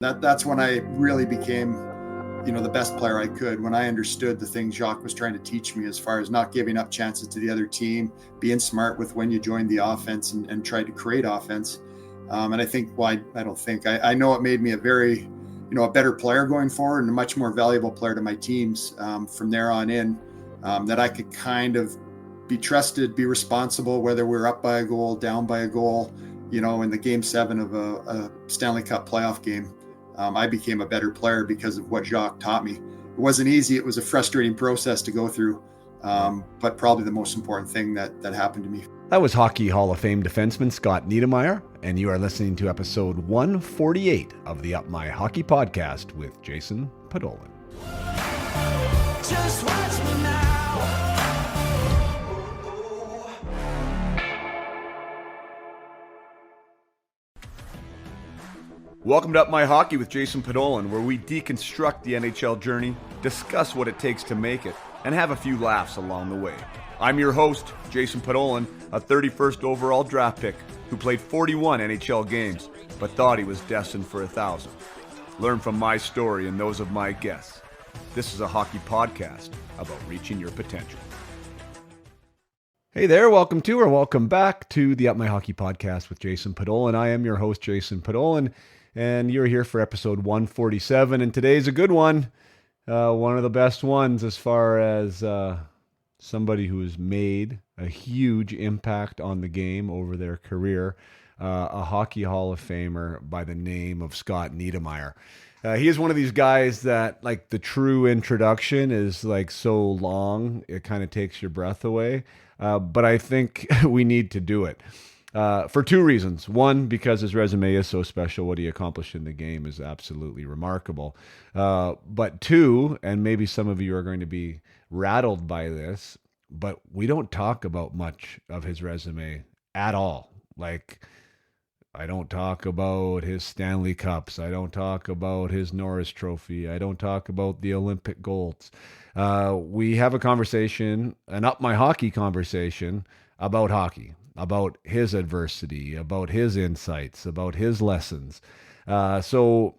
That's when I really became, the best player I could, when I understood the things Jacques was trying to teach me as far as not giving up chances to the other team, being smart with when you joined the offense and tried to create offense. And I think, I know it made me a very, a better player going forward and a much more valuable player to my teams from there on in, that I could kind of be trusted, be responsible, whether we're up by a goal, down by a goal, in the game 7 of a Stanley Cup playoff game. I became a better player because of what Jacques taught me. It wasn't easy. It was a frustrating process to go through, but probably the most important thing that happened to me. That was Hockey Hall of Fame defenseman Scott Niedermeyer, and you are listening to episode 148 of the Up My Hockey podcast with Jason Podolin. Just watch me now. Welcome to Up My Hockey with Jason Podolin, where we deconstruct the NHL journey, discuss what it takes to make it, and have a few laughs along the way. I'm your host, Jason Podolin, a 31st overall draft pick who played 41 NHL games, but thought he was destined for 1,000. Learn from my story and those of my guests. This is a hockey podcast about reaching your potential. Hey there, welcome to or welcome back to the Up My Hockey podcast with Jason Podolin. I am your host, Jason Podolin, and you're here for episode 147, and today's a good one. One of the best ones as far as somebody who has made a huge impact on the game over their career, a Hockey Hall of Famer by the name of Scott Niedermeyer. He is one of these guys that, like, the true introduction is like so long, it kind of takes your breath away. But I think we need to do it for two reasons. One, because his resume is so special. What he accomplished in the game is absolutely remarkable. But two, and maybe some of you are going to be rattled by this, but we don't talk about much of his resume at all. Like, I don't talk about his Stanley Cups. I don't talk about his Norris Trophy. I don't talk about the Olympic golds. We have a conversation, an Up My Hockey conversation about hockey, about his adversity, about his insights, about his lessons. So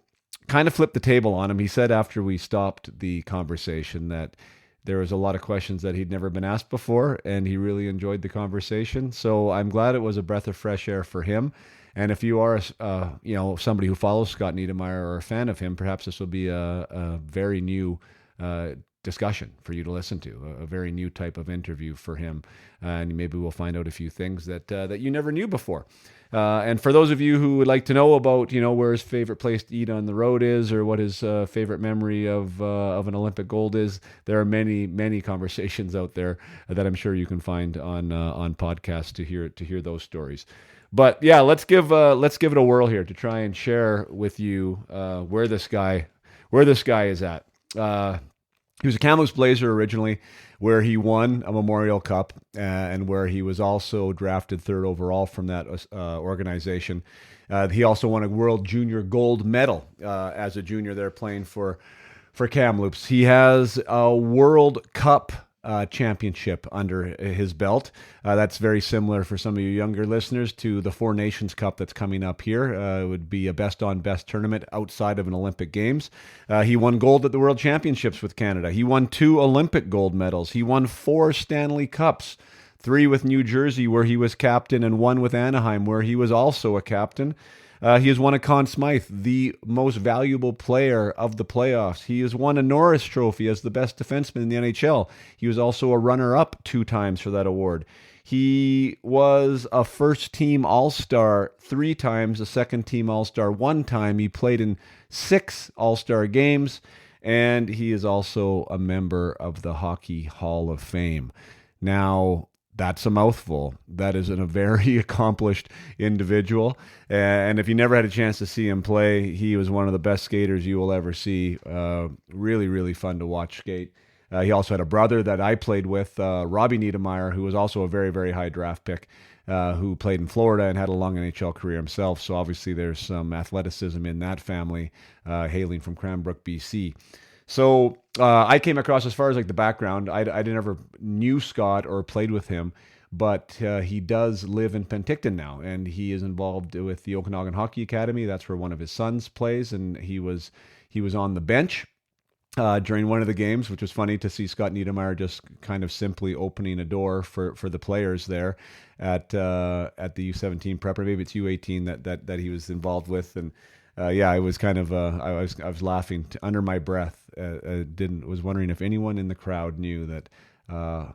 kind of flipped the table on him. He said after we stopped the conversation that there was a lot of questions that he'd never been asked before, and he really enjoyed the conversation. So I'm glad it was a breath of fresh air for him. And if you are, somebody who follows Scott Niedermeyer or a fan of him, perhaps this will be a very new discussion for you to listen to, a very new type of interview for him. And maybe we'll find out a few things that you never knew before. And for those of you who would like to know about, where his favorite place to eat on the road is, or what his favorite memory of an Olympic gold is, there are many, many conversations out there that I'm sure you can find on podcasts to hear those stories. But yeah, let's give it a whirl here to try and share with you where this guy is at. He was a Kamloops Blazer originally, where he won a Memorial Cup and where he was also drafted 3rd overall from that organization. He also won a World Junior Gold medal as a junior there playing for Kamloops. He has a World Cup championship under his belt. That's very similar for some of you younger listeners to the Four Nations Cup that's coming up here. It would be a best-on-best tournament outside of an Olympic Games. He won gold at the World Championships with Canada. He won 2 Olympic gold medals. He won 4 Stanley Cups, 3 with New Jersey, where he was captain, and 1 with Anaheim, where he was also a captain. He has won a Conn Smythe, the most valuable player of the playoffs. He has won a Norris Trophy as the best defenseman in the NHL. He was also a runner-up 2 times for that award. He was a first-team All-Star 3 times, a second-team All-Star 1 time. He played in 6 All-Star games, and he is also a member of the Hockey Hall of Fame. Now, that's a mouthful. That is a very accomplished individual. And if you never had a chance to see him play, he was one of the best skaters you will ever see. Really, really fun to watch skate. He also had a brother that I played with, Robbie Niedermeyer, who was also a very, very high draft pick, who played in Florida and had a long NHL career himself. So obviously there's some athleticism in that family, hailing from Cranbrook, BC. So I came across, as far as like the background, I never knew Scott or played with him, but he does live in Penticton now, and he is involved with the Okanagan Hockey Academy. That's where one of his sons plays, and he was on the bench during one of the games, which was funny to see Scott Niedermeyer just kind of simply opening a door for the players there at the U17 prep, or maybe it's U18 that he was involved with. And yeah, I was kind of I was laughing under my breath. Was wondering if anyone in the crowd knew that a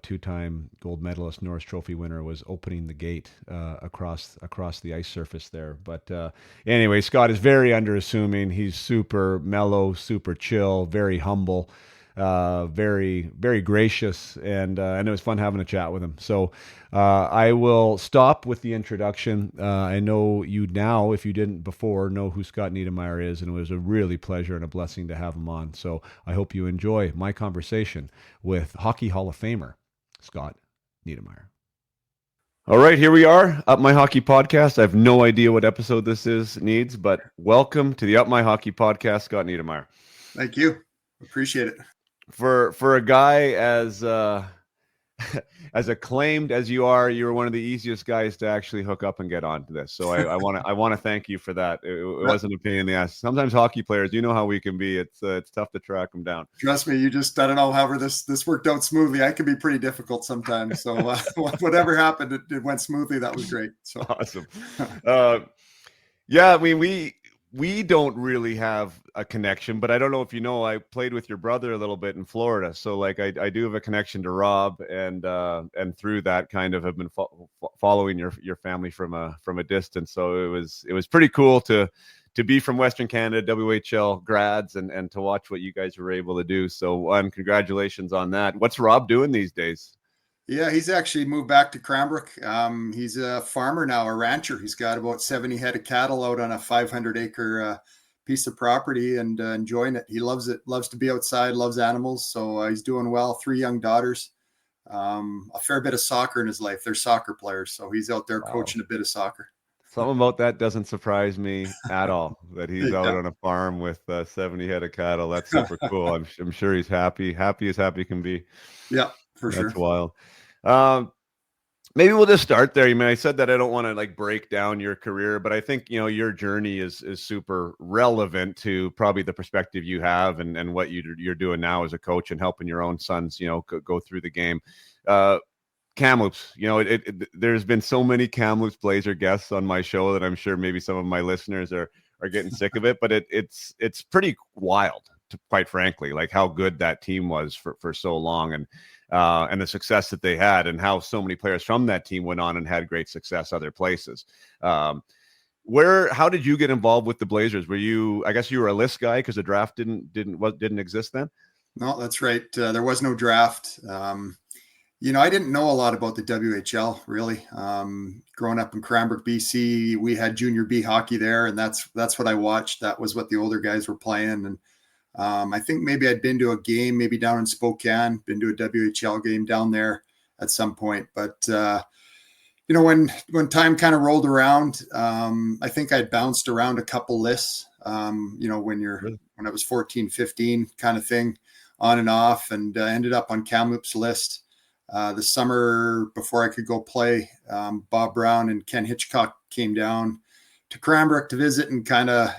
two-time gold medalist Norris Trophy winner was opening the gate across the ice surface there. But anyway, Scott is very unassuming. He's super mellow, super chill, very humble, very, very gracious, and it was fun having a chat with him. So I will stop with the introduction. I know you now, if you didn't before, know who Scott Niedermeyer is, and it was a really pleasure and a blessing to have him on. So I hope you enjoy my conversation with Hockey Hall of Famer Scott Niedermeyer. All right, here we are, Up My Hockey Podcast. I have no idea what episode this needs, but welcome to the Up My Hockey Podcast, Scott Niedermeyer. Thank you. Appreciate it. For a guy as as acclaimed as you are, you were one of the easiest guys to actually hook up and get onto this. So I want to thank you for that. It wasn't a pain in the ass. Sometimes hockey players, you know how we can be. It's tough to track them down. Trust me, I don't know, however this worked out smoothly. I can be pretty difficult sometimes. So whatever happened, it went smoothly. That was great. So awesome. Yeah, I mean, we don't really have a connection, but I don't know if you know, I played with your brother a little bit in Florida. So like I do have a connection to Rob, and through that kind of have been following your family from a distance. So it was pretty cool to be from Western Canada, WHL grads, and to watch what you guys were able to do. So congratulations on that. What's Rob doing these days? Yeah, he's actually moved back to Cranbrook. He's a farmer now, a rancher. He's got about 70 head of cattle out on a 500-acre piece of property, and enjoying it. He loves it, loves to be outside, loves animals. So he's doing well. 3 young daughters, a fair bit of soccer in his life. They're soccer players. So he's out there coaching a bit of soccer. Something about that doesn't surprise me at all, that he's out on a farm with 70 head of cattle. That's super cool. I'm sure he's happy as happy can be. Yeah, for sure. That's wild. Maybe we'll just start there. I mean, I said that I don't want to like break down your career, but I think, your journey is super relevant to probably the perspective you have and what you're doing now as a coach and helping your own sons, go through the game. Kamloops, there's been so many Kamloops Blazer guests on my show that I'm sure maybe some of my listeners are getting sick of it, but it's pretty wild, quite frankly, like how good that team was for so long, and the success that they had, and how so many players from that team went on and had great success other places. How did you get involved with the Blazers? I guess you were a list guy because the draft didn't exist then? No, that's right. There was no draft. I didn't know a lot about the WHL, really. Growing up in Cranbrook, BC, we had junior B hockey there, and that's what I watched. That was what the older guys were playing. And I think maybe I'd been to a game, maybe down in Spokane, been to a WHL game down there at some point. But, when time kind of rolled around, I think I'd bounced around a couple lists, when I was 14, 15 kind of thing, on and off, and ended up on Kamloops' list. The summer before I could go play, Bob Brown and Ken Hitchcock came down to Cranbrook to visit and kind of,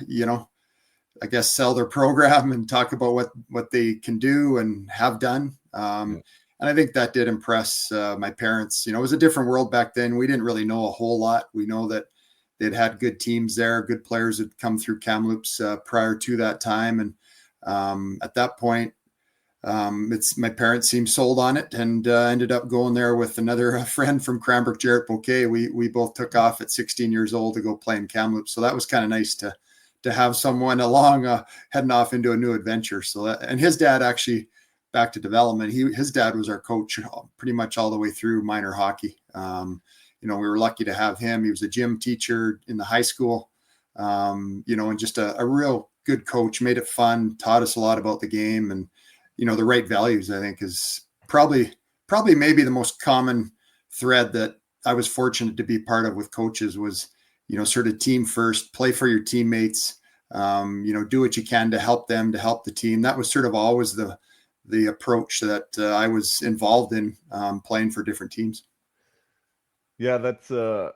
I guess, sell their program and talk about what they can do and have done. And I think that did impress my parents. It was a different world back then. We didn't really know a whole lot. We know that they'd had good teams there, good players had come through Kamloops prior to that time. And at that point, my parents seemed sold on it, and ended up going there with another friend from Cranbrook, Jarrett Bouquet. We both took off at 16 years old to go play in Kamloops. So that was kind of nice to have someone along heading off into a new adventure. And his dad, actually, back to development, his dad was our coach pretty much all the way through minor hockey. We were lucky to have him. He was a gym teacher in the high school, and just a real good coach, made it fun, taught us a lot about the game, and the right values, I think, is probably maybe the most common thread that I was fortunate to be part of with coaches was, sort of team first, play for your teammates, do what you can to help them, to help the team. That was sort of always the approach that I was involved in, playing for different teams. Yeah, that's I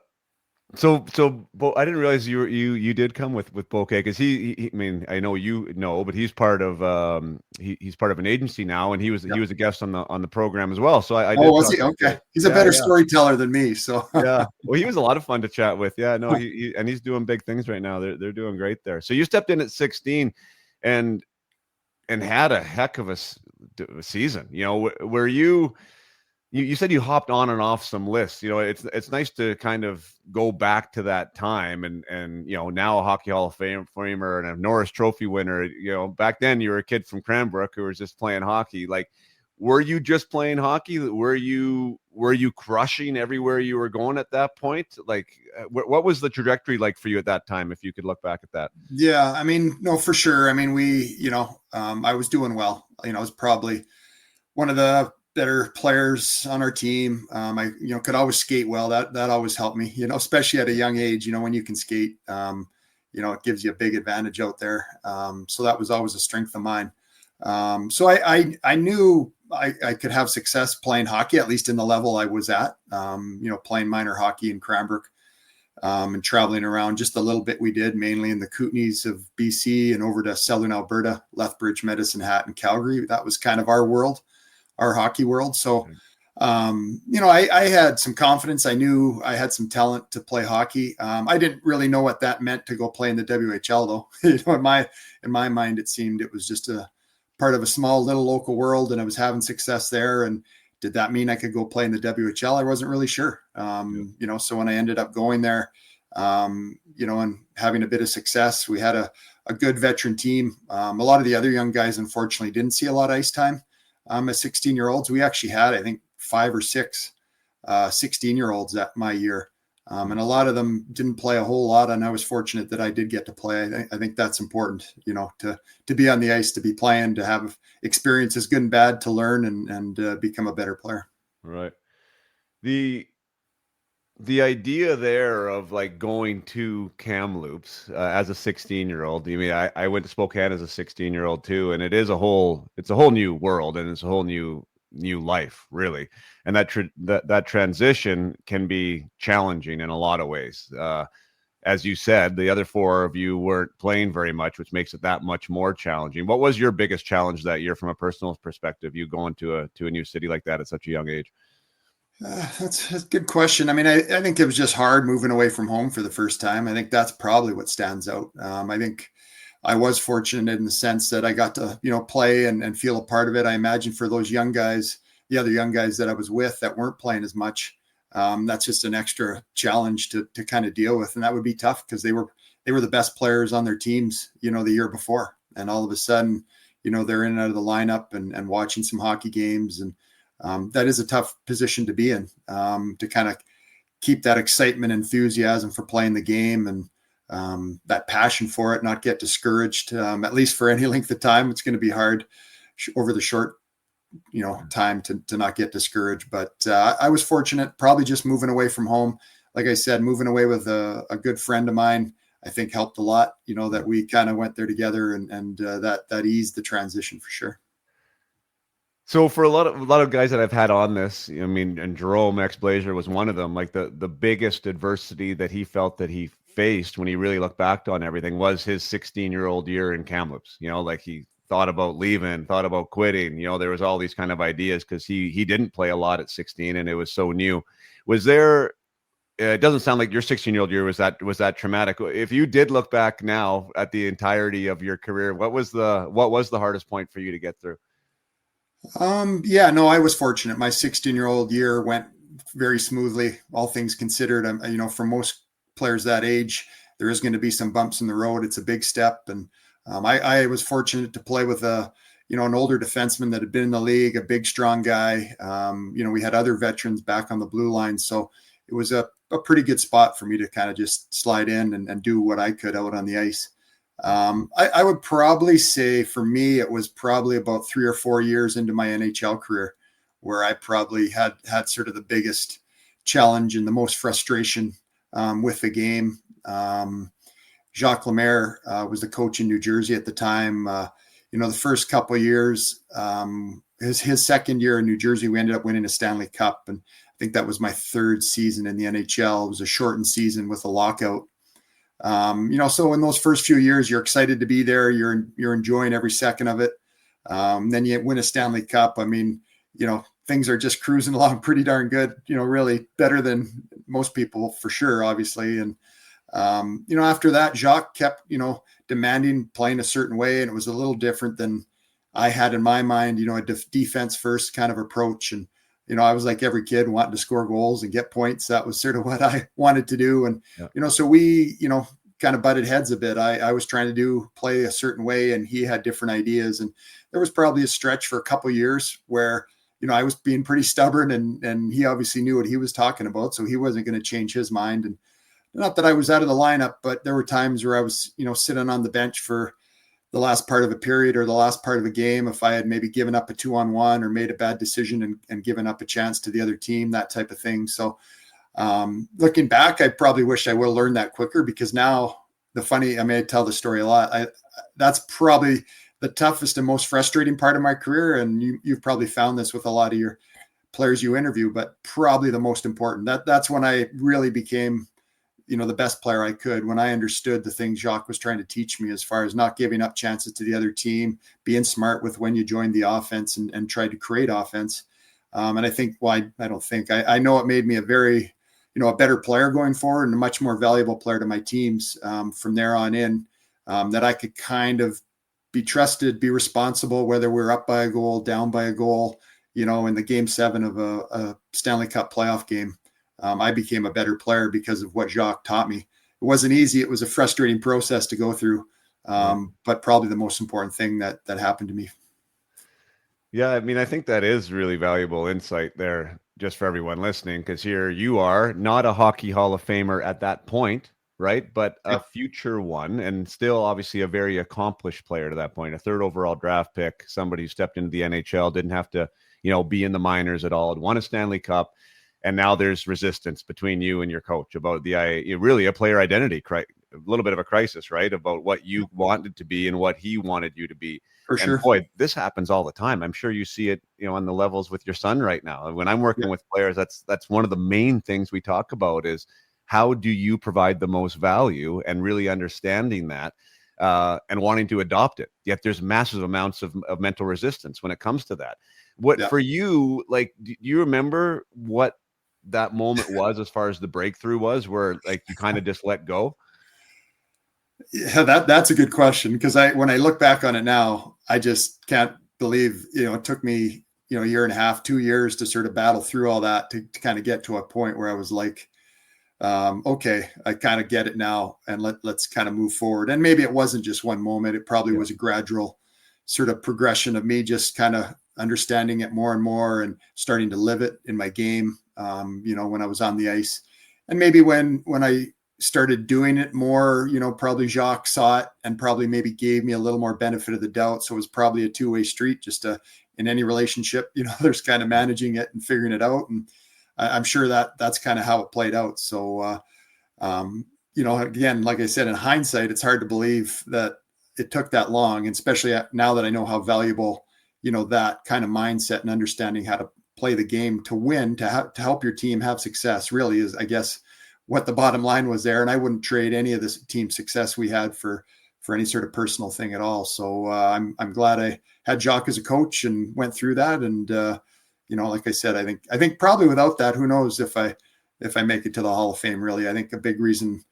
didn't realize you did come with Bouquet because I mean, I know you know, but he's part of he's part of an agency now, and he was a guest on the program as well. So I Oh, did was talk he? to Okay. Joe. He's a Yeah, better yeah, storyteller than me. So, yeah. Well, he was a lot of fun to chat with. Yeah, no, and he's doing big things right now. They're doing great there. So you stepped in at 16, and had a heck of a season. You know, were you said you hopped on and off some lists. You know, it's nice to kind of go back to that time and you know, now a Hockey Hall of Famer and a Norris Trophy winner. You know, back then you were a kid from Cranbrook who was just playing hockey. Like, were you just playing hockey? Were you crushing everywhere you were going at that point? Like, what was the trajectory like for you at that time? If you could look back at that. yeah, I mean, no, for sure. I mean, I was doing well. I was probably one of the better players on our team. I could always skate well. That always helped me, especially at a young age, when you can skate, it gives you a big advantage out there. So that was always a strength of mine. So I knew I could have success playing hockey, at least in the level I was at, playing minor hockey in Cranbrook, and traveling around just a little bit. We did mainly in the Kootenays of BC and over to Southern Alberta, Lethbridge, Medicine Hat, and Calgary. That was kind of our world, our hockey world. So, I had some confidence. I knew I had some talent to play hockey. I didn't really know what that meant to go play in the WHL, though. In my mind, it seemed it was just a part of a small little local world, and I was having success there. And did that mean I could go play in the WHL? I wasn't really sure. So when I ended up going there, and having a bit of success, we had a good veteran team. A lot of the other young guys, unfortunately, didn't see a lot of ice time. As 16-year-olds, we actually had, I think, 5 or 6 16-year-olds at my year. And a lot of them didn't play a whole lot. And I was fortunate that I did get to play. I think that's important, to be on the ice, to be playing, to have experiences, good and bad, to learn and become a better player. Right. The the idea there of like going to Kamloops as a 16-year-old. I mean, I went to Spokane as a 16-year-old too, and it's a whole new world, and it's a whole new life, really. And that transition can be challenging in a lot of ways. As you said, the other four of you weren't playing very much, which makes it that much more challenging. What was your biggest challenge that year from a personal perspective? You going to a new city like that at such a young age? That's a good question. I mean, I think it was just hard moving away from home for the first time. I think that's probably what stands out. I think I was fortunate in the sense that I got to, play and feel a part of it. I imagine for those young guys, the other young guys that I was with that weren't playing as much, that's just an extra challenge to kind of deal with. And that would be tough because they were the best players on their teams, the year before. And all of a sudden, they're in and out of the lineup and watching some hockey games. And that is a tough position to be in, to kind of keep that excitement, enthusiasm for playing the game, and that passion for it, not get discouraged, at least for any length of time. It's going to be hard over the short, time to not get discouraged. But I was fortunate, probably just moving away from home. Like I said, moving away with a good friend of mine, I think helped a lot, that we kind of went there together, and that eased the transition for sure. So for a lot of guys that I've had on this, I mean, and Jerome X Blazer was one of them. Like the biggest adversity that he felt that he faced when he really looked back on everything was his 16-year-old year in Kamloops. You know, like he thought about leaving, thought about quitting. You know, there was all these kind of ideas because he didn't play a lot at 16 and it was so new. Was there? It doesn't sound like your 16-year-old year was that traumatic. If you did look back now at the entirety of your career, what was the hardest point for you to get through? Yeah, no, I was fortunate. My 16-year-old year went very smoothly, all things considered. For most players that age, there is going to be some bumps in the road. It's a big step. And I was fortunate to play with an older defenseman that had been in the league, a big, strong guy. We had other veterans back on the blue line. So it was a pretty good spot for me to kind of just slide in and do what I could out on the ice. I would probably say for me, it was probably about 3 or 4 years into my NHL career where I probably had sort of the biggest challenge and the most frustration with the game. Jacques Lemaire was the coach in New Jersey at the time. The first couple of years, his second year in New Jersey, we ended up winning a Stanley Cup. And I think that was my third season in the NHL. It was a shortened season with a lockout. So in those first few years, you're excited to be there. You're enjoying every second of it. Then you win a Stanley Cup. I mean, things are just cruising along pretty darn good, really better than most people for sure, obviously. And, after that, Jacques kept, demanding playing a certain way. And it was a little different than I had in my mind, a defense first kind of approach. And, I was like every kid wanting to score goals and get points. That was sort of what I wanted to do. And, so we, kind of butted heads a bit. I was trying to play a certain way, and he had different ideas. And there was probably a stretch for a couple of years where, I was being pretty stubborn, and he obviously knew what he was talking about. So he wasn't going to change his mind. And not that I was out of the lineup, but there were times where I was, sitting on the bench for the last part of a period or the last part of a game. If I had maybe given up a 2-on-1 or made a bad decision and given up a chance to the other team, that type of thing. So looking back, I probably wish I would have learned that quicker, because now I tell the story a lot. That's probably the toughest and most frustrating part of my career. And you've probably found this with a lot of your players you interview, but probably the most important. That's when I really became, the best player I could, when I understood the things Jacques was trying to teach me as far as not giving up chances to the other team, being smart with when you join the offense and try to create offense. And I think, I know it made me a very, a better player going forward and a much more valuable player to my teams from there on in, that I could kind of be trusted, be responsible, whether we're up by a goal, down by a goal, in the game 7 of a Stanley Cup playoff game. I became a better player because of what Jacques taught me. It wasn't easy. It was a frustrating process to go through, but probably the most important thing that happened to me. Yeah, I mean, I think that is really valuable insight there, just for everyone listening, because here you are, not a Hockey Hall of Famer at that point, right? But a future one, and still obviously a very accomplished player to that point, a 3rd overall draft pick, somebody who stepped into the NHL, didn't have to, be in the minors at all, had won a Stanley Cup. And now there's resistance between you and your coach about really a player identity, a little bit of a crisis, right? About what you wanted to be and what he wanted you to be. For sure. And boy, this happens all the time. I'm sure you see it, on the levels with your son right now. When I'm working with players, that's one of the main things we talk about is how do you provide the most value, and really understanding that and wanting to adopt it. Yet there's massive amounts of mental resistance when it comes to that. For you, like, do you remember what that moment was as far as the breakthrough was, where like you kind of just let go? Yeah, that's a good question, because when I look back on it now, I just can't believe, it took me, a year and a half, 2 years to sort of battle through all that to kind of get to a point where I was like, okay, I kind of get it now, and let's kind of move forward. And maybe it wasn't just one moment. It probably was a gradual sort of progression of me just kind of understanding it more and more and starting to live it in my game. When I was on the ice, and maybe when I started doing it more, probably Jacques saw it and probably maybe gave me a little more benefit of the doubt. So it was probably a two-way street, just in any relationship, there's kind of managing it and figuring it out. And I'm sure that's kind of how it played out. So, again, like I said, in hindsight, it's hard to believe that it took that long, and especially now that I know how valuable, that kind of mindset and understanding how to play the game to win, to help your team have success, really is, I guess, what the bottom line was there. And I wouldn't trade any of this team success we had for any sort of personal thing at all. So I'm glad I had Jacques as a coach and went through that. And like I said, I think probably without that, who knows if I make it to the Hall of Fame. Really, I think a big reason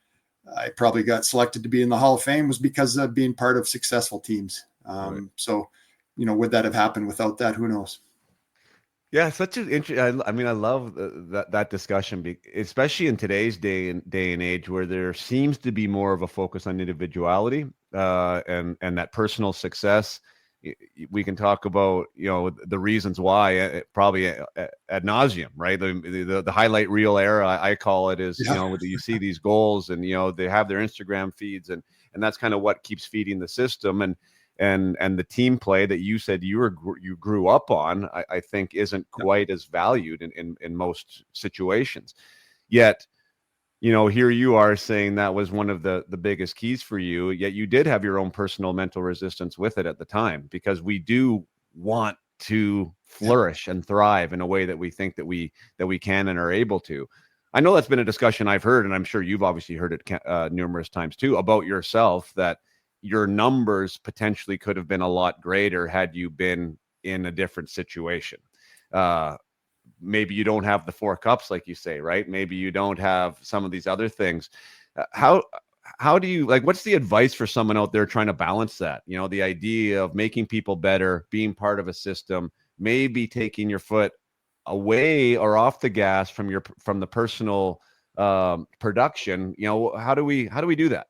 I probably got selected to be in the Hall of Fame was because of being part of successful teams. Right. So, would that have happened without that? Who knows? Yeah, such an interesting. I mean, I love that discussion, especially in today's day and age, where there seems to be more of a focus on individuality and that personal success. We can talk about the reasons why, probably ad nauseum, right? The highlight reel era, I call it, is you see these goals, and they have their Instagram feeds, and that's kind of what keeps feeding the system, and the team play that you said you grew up on, I think isn't quite as valued in most situations. Yet, here you are saying that was one of the biggest keys for you, yet you did have your own personal mental resistance with it at the time, because we do want to flourish and thrive in a way that we think that we can and are able to. I know that's been a discussion I've heard, and I'm sure you've obviously heard it numerous times too, about yourself, that your numbers potentially could have been a lot greater had you been in a different situation. Maybe you don't have the 4 cups, like you say, right? Maybe you don't have some of these other things. How do you, like, what's the advice for someone out there trying to balance that? You know, the idea of making people better, being part of a system, maybe taking your foot away or off the gas from the personal production. You know, how do we do that?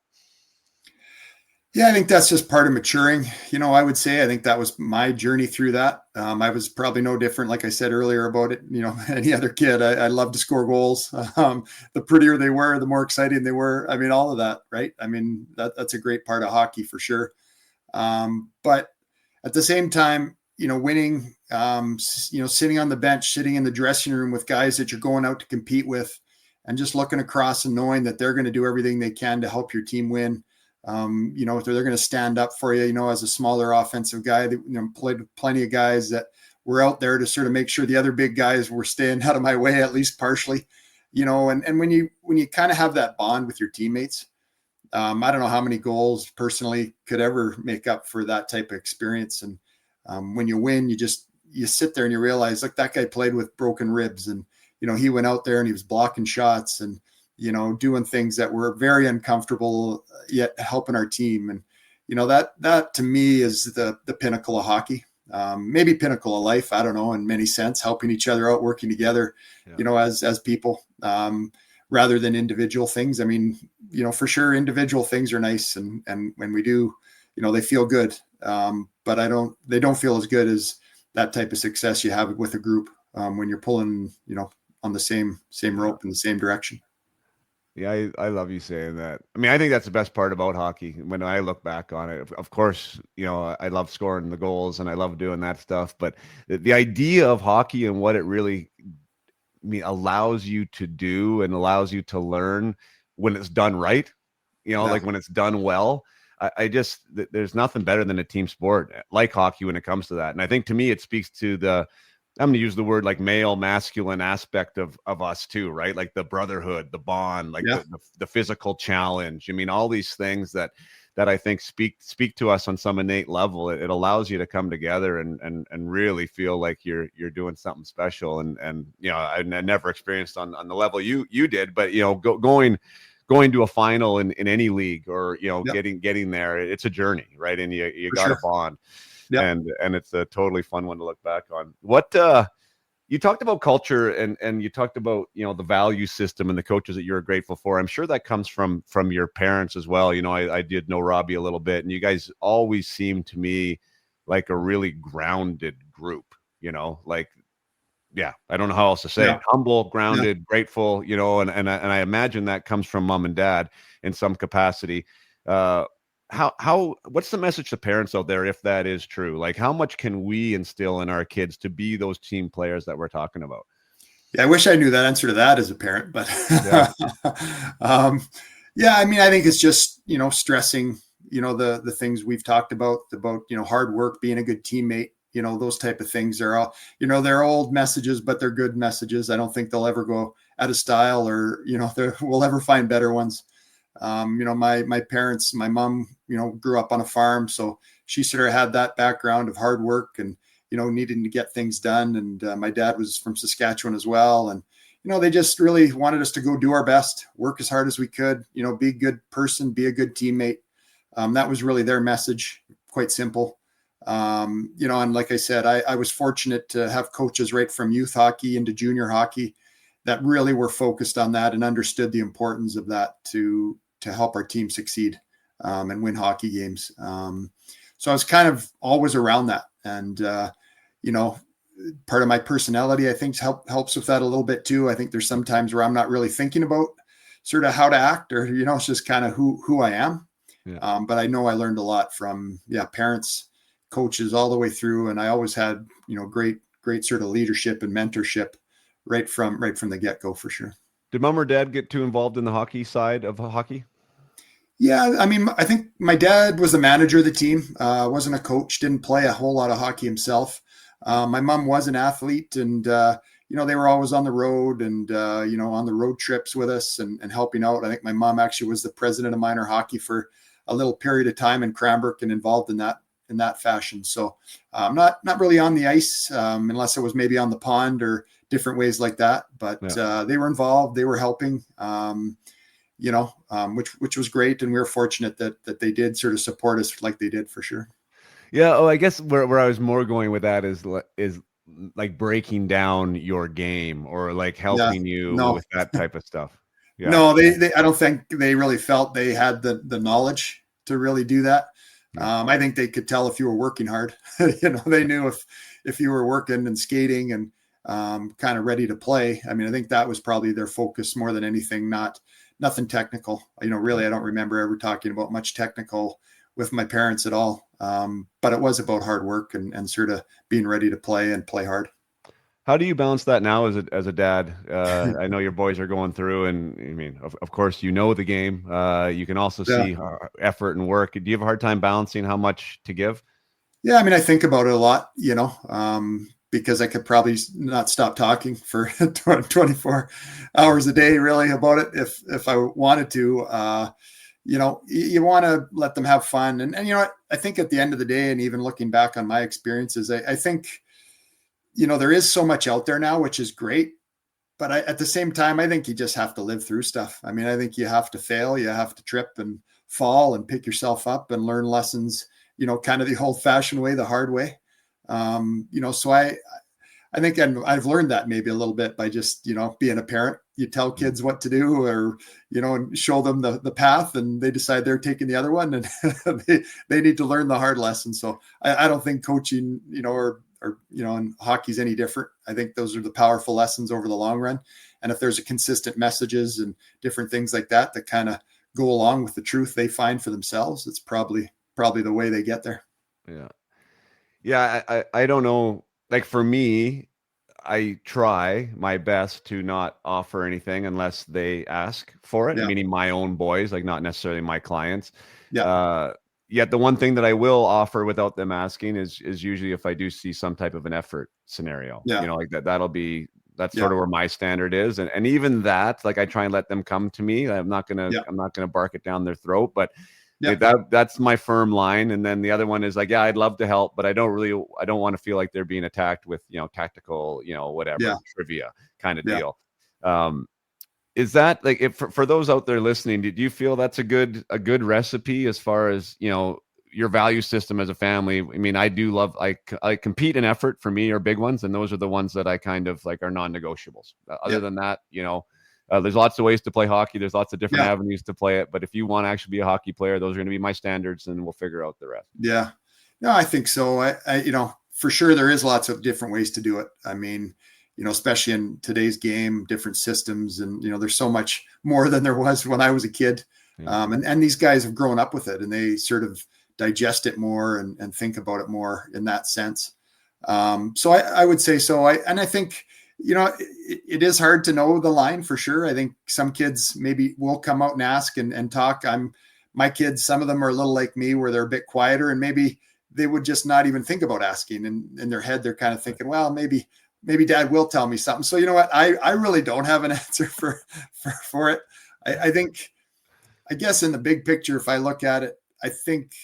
Yeah, I think that's just part of maturing. I would say I think that was my journey through that. I was probably no different, like I said earlier about it. Any other kid, I love to score goals. The prettier they were, the more exciting they were. I mean, all of that, right? I mean, that's a great part of hockey for sure. But at the same time, winning, sitting on the bench, sitting in the dressing room with guys that you're going out to compete with, and just looking across and knowing that they're going to do everything they can to help your team win. If they're going to stand up for you, as a smaller offensive guy that, played with plenty of guys that were out there to sort of make sure the other big guys were staying out of my way, at least partially, and when you kind of have that bond with your teammates, I don't know how many goals personally could ever make up for that type of experience. And when you win, you sit there and you realize, look, that guy played with broken ribs, and, he went out there and he was blocking shots and, doing things that were very uncomfortable, yet helping our team. And, that to me is the pinnacle of hockey, maybe pinnacle of life. I don't know, in many sense, helping each other out, working together, as people, rather than individual things. I mean, for sure, individual things are nice. And when we do, they feel good. But they don't feel as good as that type of success you have with a group, when you're pulling, on the same rope in the same direction. Yeah, I love you saying that. I mean, I think that's the best part about hockey. When I look back on it, of course, I love scoring the goals and I love doing that stuff. But the idea of hockey and what it really allows you to do and allows you to learn when it's done right, like when it's done well. There's nothing better than a team sport like hockey when it comes to that. And I think to me, it speaks to I'm going to use the word like male masculine aspect of us too, right? Like the brotherhood, the bond, like the physical challenge. I mean, all these things that I think speak to us on some innate level. It allows you to come together and really feel like you're doing something special. And I never experienced on the level you did, but going to a final in any league or getting there, it's a journey, right? And you got a bond. Yep. And it's a totally fun one to look back on. What you talked about culture and you talked about the value system and the coaches that you're grateful for. I'm sure that comes from your parents as well. I did know Robbie a little bit, and you guys always seemed to me like a really grounded group. Like, yeah, I don't know how else to say it. Humble, grounded, grateful. And I imagine that comes from mom and dad in some capacity. What's the message to parents out there if that is true? Like, how much can we instill in our kids to be those team players that we're talking about? Yeah, I wish I knew that answer to that as a parent, but I mean, I think it's just, stressing, the things we've talked about, hard work, being a good teammate, those type of things are all, they're old messages, but they're good messages. I don't think they'll ever go out of style or, we'll ever find better ones. My parents, my mom, grew up on a farm. So she sort of had that background of hard work and, needing to get things done. And my dad was from Saskatchewan as well. And, they just really wanted us to go do our best, work as hard as we could, be a good person, be a good teammate. That was really their message, quite simple. And like I said, I was fortunate to have coaches right from youth hockey into junior hockey that really were focused on that and understood the importance of that to help our team succeed and win hockey games. So I was kind of always around that. And, part of my personality, I think helps with that a little bit too. I think there's some times where I'm not really thinking about sort of how to act or, it's just kind of who I am. Yeah. But I know I learned a lot from, parents, coaches all the way through. And I always had, great sort of leadership and mentorship right from the get-go for sure. Did mom or dad get too involved in the hockey side of hockey? Yeah, I mean, I think my dad was the manager of the team, wasn't a coach, didn't play a whole lot of hockey himself. My mom was an athlete, and they were always on the road and on the road trips with us and helping out. I think my mom actually was the president of minor hockey for a little period of time in Cranbrook and involved in that fashion. So not really on the ice unless it was maybe on the pond or different ways like that. But they were involved. They were helping. Which was great, and we were fortunate that they did sort of support us like they did for sure. Yeah. Oh, I guess where I was more going with that is like breaking down your game or like helping you with that type of stuff. Yeah. No, they I don't think they really felt they had the knowledge to really do that. I think they could tell if you were working hard. They knew if you were working and skating and kind of ready to play. I mean, I think that was probably their focus more than anything, nothing technical. Really, I don't remember ever talking about much technical with my parents at all. But it was about hard work and sort of being ready to play and play hard. How do you balance that now as a dad? I know your boys are going through, and I mean, of course, the game. You can also see effort and work. Do you have a hard time balancing how much to give? Yeah, I mean, I think about it a lot, because I could probably not stop talking for 24 hours a day, really, about it if I wanted to. You want to let them have fun, and I think at the end of the day, and even looking back on my experiences, I think. There is so much out there now, which is great. But at the same time, I think you just have to live through stuff. I mean, I think you have to fail. You have to trip and fall and pick yourself up and learn lessons, kind of the old fashioned way, the hard way. So I think I've learned that maybe a little bit by just, being a parent. You tell kids what to do or, and show them the path, and they decide they're taking the other one, and they need to learn the hard lesson. So I don't think coaching, and hockey's any different. I think those are the powerful lessons over the long run. And if there's a consistent messages and different things like that kind of go along with the truth they find for themselves, it's probably the way they get there. Yeah. Yeah. I don't know. Like for me, I try my best to not offer anything unless they ask for it, meaning my own boys, like not necessarily my clients. Yeah. Yet the one thing that I will offer without them asking is usually if I do see some type of an effort scenario, like that's sort of where my standard is. And even that, like I try and let them come to me. I'm not going to bark it down their throat, but that's my firm line. And then the other one is like, I'd love to help, but I don't want to feel like they're being attacked with, tactical, whatever trivia kind of deal. Is that like for those out there listening, did you feel that's a good recipe as far as, your value system as a family? I mean, I do love, I compete and effort for me are big ones. And those are the ones that I kind of like are non-negotiables. Other than that, there's lots of ways to play hockey. There's lots of different avenues to play it. But if you want to actually be a hockey player, those are going to be my standards, and we'll figure out the rest. Yeah, no, I think so. I for sure there is lots of different ways to do it. I mean, especially in today's game, different systems, and there's so much more than there was when I was a kid. And these guys have grown up with it, and they sort of digest it more and think about it more in that sense. So I would say so. I think, it is hard to know the line for sure. I think some kids maybe will come out and ask and talk. My kids, some of them are a little like me where they're a bit quieter, and maybe they would just not even think about asking. And in their head, they're kind of thinking, well, maybe dad will tell me something. So, you know what? I really don't have an answer for it. I think, I guess in the big picture, if I look at it, I think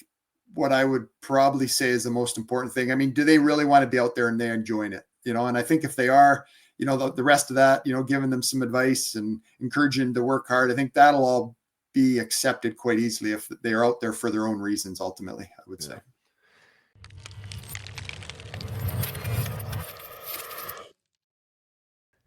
what I would probably say is the most important thing. I mean, do they really want to be out there and they're enjoying it? And I think if they are, the rest of that, giving them some advice and encouraging them to work hard, I think that'll all be accepted quite easily if they are out there for their own reasons, ultimately, I would say.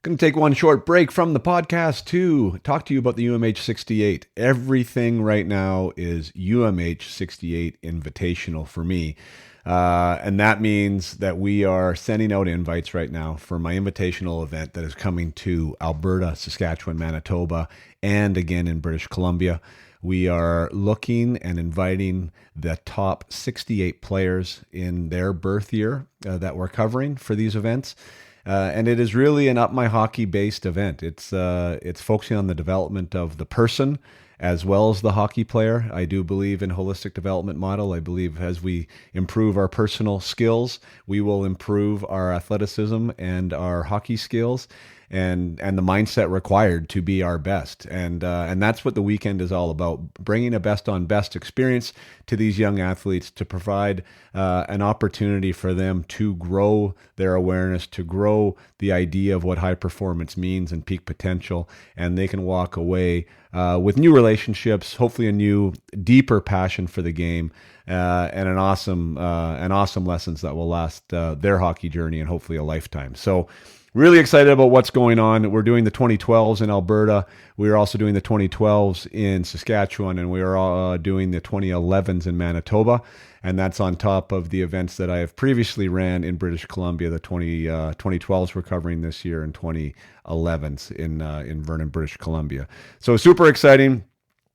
Going to take one short break from the podcast to talk to you about the UMH68. Everything right now is UMH68 invitational for me. And that means that we are sending out invites right now for my invitational event that is coming to Alberta, Saskatchewan, Manitoba, and again in British Columbia. We are looking and inviting the top 68 players in their birth year that we're covering for these events. And it is really an Up My Hockey based event. It's focusing on the development of the person as well as the hockey player. I do believe in holistic development model. I believe as we improve our personal skills, we will improve our athleticism and our hockey skills and the mindset required to be our best. And that's what the weekend is all about, bringing a best on best experience to these young athletes to provide an opportunity for them to grow their awareness, to grow the idea of what high performance means and peak potential. And they can walk away with new relationships, hopefully a new, deeper passion for the game, and an awesome lessons that will last their hockey journey and hopefully a lifetime. So really excited about what's going on. We're doing the 2012s in Alberta. We are also doing the 2012s in Saskatchewan, and we are doing the 2011s in Manitoba. And that's on top of the events that I have previously ran in British Columbia. The 2012s we're covering this year, and 2011s in Vernon, British Columbia. So super exciting.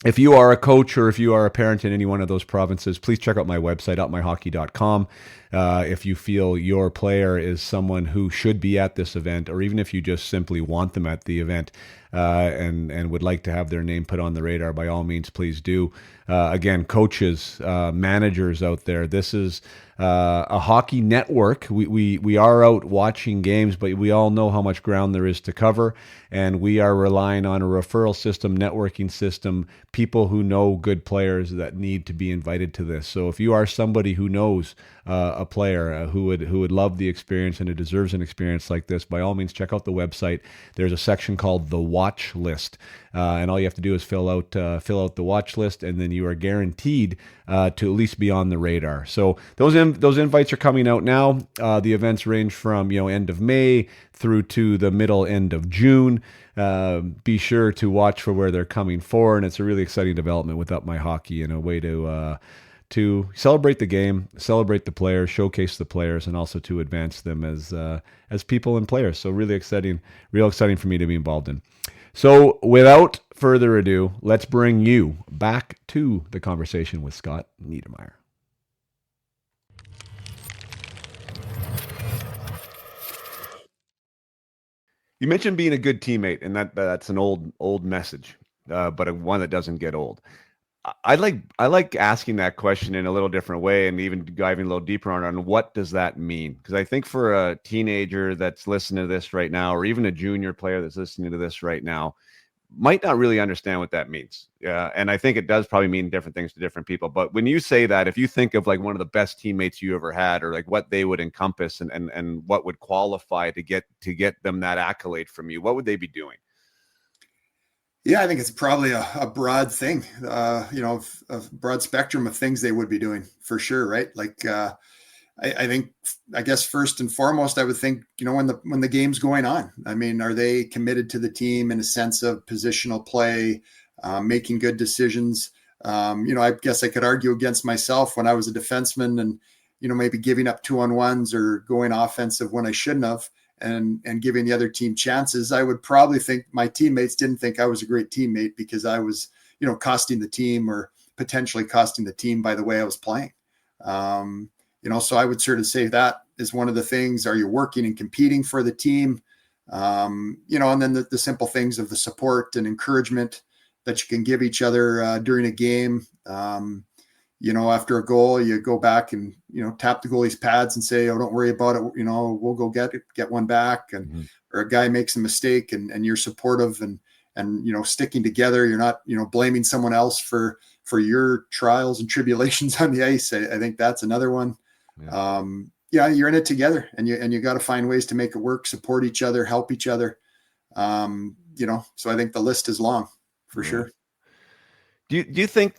If you are a coach or if you are a parent in any one of those provinces, please check out my website, upmyhockey.com. If you feel your player is someone who should be at this event, or even if you just simply want them at the event and would like to have their name put on the radar, by all means, please do. Again, coaches, managers out there, this is a hockey network. We are out watching games, but we all know how much ground there is to cover, and we are relying on a referral system, networking system, people who know good players that need to be invited to this. So if you are somebody who knows a player who would love the experience and who deserves an experience like this, by all means, check out the website. There's a section called the watch list, and all you have to do is fill out the watch list, and then you are guaranteed to at least be on the radar. So those invites are coming out now. The events range from end of May through to the end of June. Be sure to watch for where they're coming for, and it's a really exciting development with Up My Hockey and a way to celebrate the game, celebrate the players, showcase the players, and also to advance them as people and players. So really exciting, real exciting for me to be involved in. So without further ado, let's bring you back to the conversation with Scott Niedermeyer. You mentioned being a good teammate, and that's an old message, but one that doesn't get old. I like asking that question in a little different way, and even diving a little deeper on what does that mean? Because I think for a teenager that's listening to this right now, or even a junior player that's listening to this right now, might not really understand what that means. And I think it does probably mean different things to different people. But when you say that, if you think of like one of the best teammates you ever had, or like what they would encompass and what would qualify to get them that accolade from you, what would they be doing? Yeah, I think it's probably a broad thing, a broad spectrum of things they would be doing for sure, right? Like, I guess first and foremost, I would think, when the game's going on, I mean, are they committed to the team in a sense of positional play, making good decisions? I guess I could argue against myself when I was a defenseman and, maybe giving up 2-on-1s or going offensive when I shouldn't have. And giving the other team chances. I would probably think my teammates didn't think I was a great teammate because I was, costing the team or potentially costing the team by the way I was playing. So I would sort of say that is one of the things. Are you working and competing for the team? And then the simple things of the support and encouragement that you can give each other during a game. After a goal, you go back and, tap the goalie's pads and say, oh, don't worry about it. We'll go get one back. And, or a guy makes a mistake and you're supportive and, sticking together. You're not, blaming someone else for your trials and tribulations on the ice. I think that's another one. Yeah. You're in it together and you got to find ways to make it work, support each other, help each other. So I think the list is long for sure. Do you think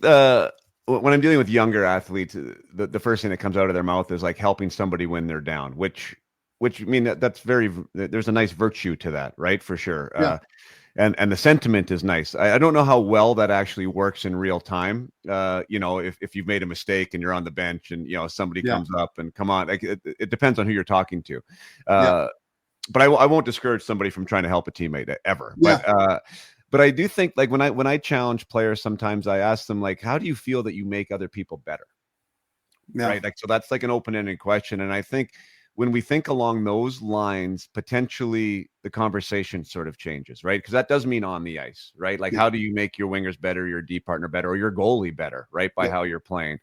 when I'm dealing with younger athletes, the first thing that comes out of their mouth is like helping somebody when they're down, which I mean, there's a nice virtue to that, right? For sure. Yeah. And the sentiment is nice. I don't know how well that actually works in real time. If you've made a mistake and you're on the bench and, somebody comes up and come on, like, it depends on who you're talking to. But I won't discourage somebody from trying to help a teammate ever. Yeah. But I do think, like, when I challenge players, sometimes I ask them, like, how do you feel that you make other people better? Yeah. Right. Like, so that's like an open-ended question. And I think when we think along those lines, potentially the conversation sort of changes, right? Because that does mean on the ice, right? Like, Yeah. how do you make your wingers better, your D partner better, or your goalie better, right? By Yeah. how you're playing.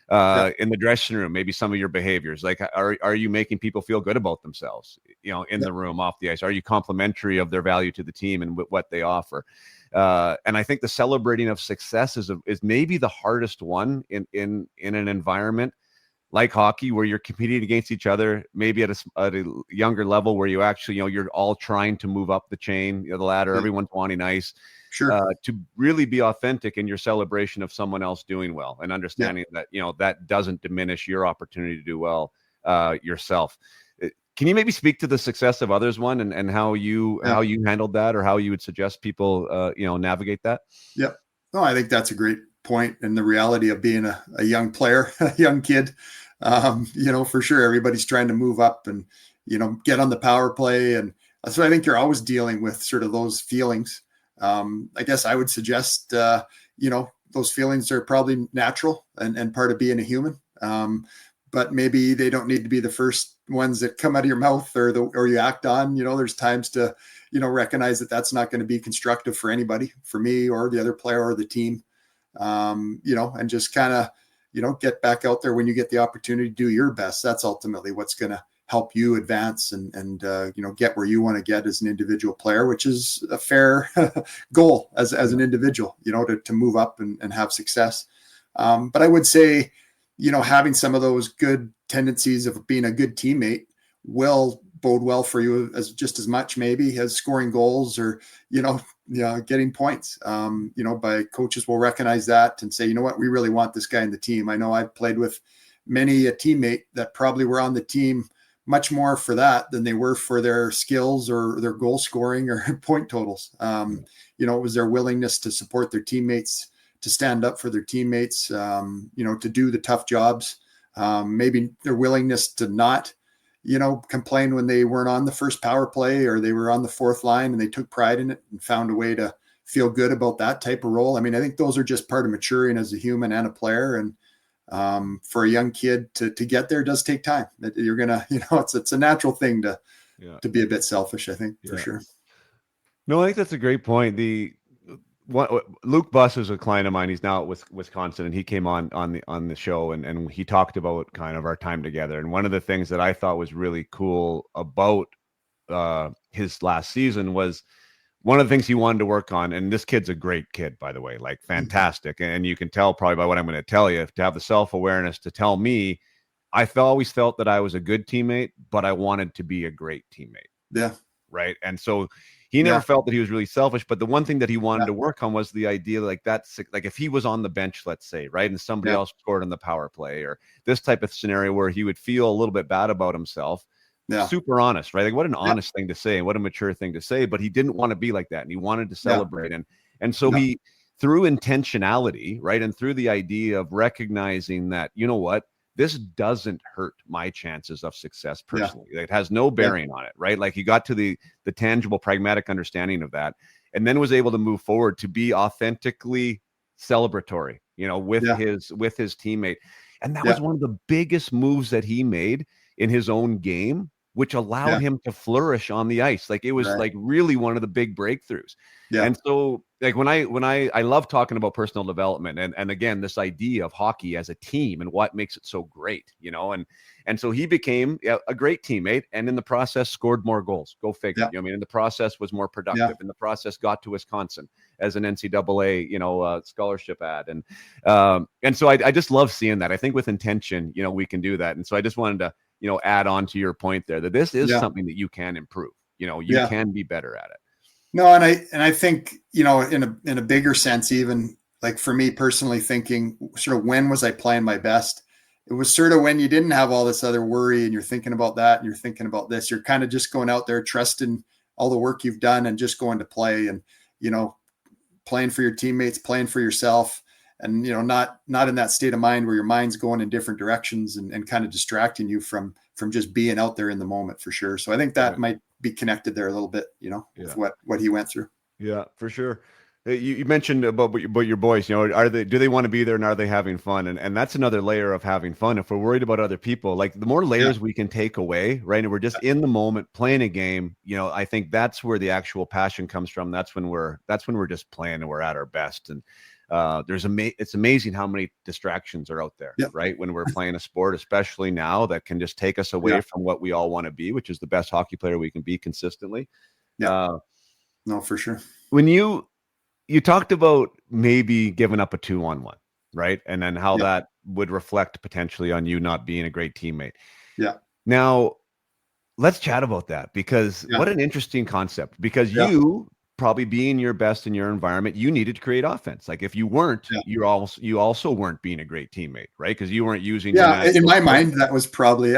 Yeah. In the dressing room, maybe some of your behaviors, like are you making people feel good about themselves, in Yeah. the room, off the ice? Are you complimentary of their value to the team and what they offer? And I think the celebrating of success is maybe the hardest one in an environment like hockey, where you're competing against each other, maybe at a younger level, where you actually, you're all trying to move up the chain, the ladder, Yeah. everyone's wanting ice, Sure. to really be authentic in your celebration of someone else doing well, and Yeah. understanding that, that doesn't diminish your opportunity to do well yourself. Can you maybe speak to the success of others one, and how you Yeah. handled that, or how you would suggest people, navigate that? Yep. No, I think that's a great point. And the reality of being a young player, a young kid, for sure, everybody's trying to move up and, get on the power play. And so I think you're always dealing with sort of those feelings. I guess I would suggest, those feelings are probably natural and part of being a human. But maybe they don't need to be the first ones that come out of your mouth or you act on. There's times to, recognize that that's not going to be constructive for anybody, for me or the other player or the team. And just kind of, get back out there when you get the opportunity to do your best. That's ultimately what's going to help you advance and get where you want to get as an individual player, which is a fair goal as an individual, to move up and have success. But I would say, having some of those good tendencies of being a good teammate will bode well for you as just as much maybe as scoring goals or, getting points. By coaches will recognize that and say, you know what, we really want this guy in the team. I know I've played with many a teammate that probably were on the team much more for that than they were for their skills or their goal scoring or point totals. It was their willingness to support their teammates, to stand up for their teammates, to do the tough jobs. Maybe their willingness to not, complain when they weren't on the first power play or they were on the fourth line, and they took pride in it and found a way to feel good about that type of role. I mean, I think those are just part of maturing as a human and a player. And for a young kid to get there does take time. You're gonna, it's a natural thing to be a bit selfish, I think, for sure. No, I think that's a great point. Luke Buss is a client of mine. He's now with Wisconsin, and he came on the show, and he talked about kind of our time together. And one of the things that I thought was really cool about his last season was one of the things he wanted to work on. And this kid's a great kid, by the way, like fantastic. And you can tell probably by what I'm going to tell you, to have the self-awareness to tell me, always felt that I was a good teammate, but I wanted to be a great teammate. Yeah. Right. And so he never felt that he was really selfish, but the one thing that he wanted to work on was the idea, like that's like if he was on the bench, let's say, right, and somebody else scored on the power play, or this type of scenario where he would feel a little bit bad about himself. Super honest, right? Like what an honest thing to say, and what a mature thing to say. But he didn't want to be like that, and he wanted to celebrate. And so he, through intentionality, right, and through the idea of recognizing that, you know what, this doesn't hurt my chances of success personally. It has no bearing on it, right? Like he got to the tangible, pragmatic understanding of that, and then was able to move forward to be authentically celebratory, with his teammate. And that was one of the biggest moves that he made in his own game, which allowed him to flourish on the ice. Like it was like really one of the big breakthroughs. And so like when I love talking about personal development and again, this idea of hockey as a team and what makes it so great, and so he became a great teammate, and in the process scored more goals. Go figure. In the process was more productive. In the process got to Wisconsin as an NCAA, scholarship ad. And so I just love seeing that. I think with intention, we can do that. And so I just wanted to, add on to your point there that this is something that you can improve. You can be better at it. No, and I think, in a bigger sense, even like for me personally, thinking sort of when was I playing my best? It was sort of when you didn't have all this other worry and you're thinking about that and you're thinking about this. You're kind of just going out there, trusting all the work you've done and just going to play and, playing for your teammates, playing for yourself, and, not in that state of mind where your mind's going in different directions and kind of distracting you from just being out there in the moment, for sure. So I think that might be connected there a little bit, with what he went through. Yeah, for sure. You mentioned about your boys, do they want to be there and are they having fun? And that's another layer of having fun. If we're worried about other people, like the more Yeah, layers we can take away, right? And we're just in the moment playing a game, I think that's where the actual passion comes from. That's when we're just playing and we're at our best. And it's amazing how many distractions are out there, yeah, right? When we're playing a sport, especially now, that can just take us away yeah, from what we all want to be, which is the best hockey player we can be consistently. yeah. Uh, No, for sure. when you talked about maybe giving up a 2-on-1, right? And then how Yeah, that would reflect potentially on you not being a great teammate. yeah, Now, let's chat about that because yeah, what an interesting concept. Because yeah, you probably being your best in your environment, you needed to create offense. Like if you weren't, yeah. you also weren't being a great teammate, right? Because you weren't using your Yeah, in natural my skill mind, set. that was probably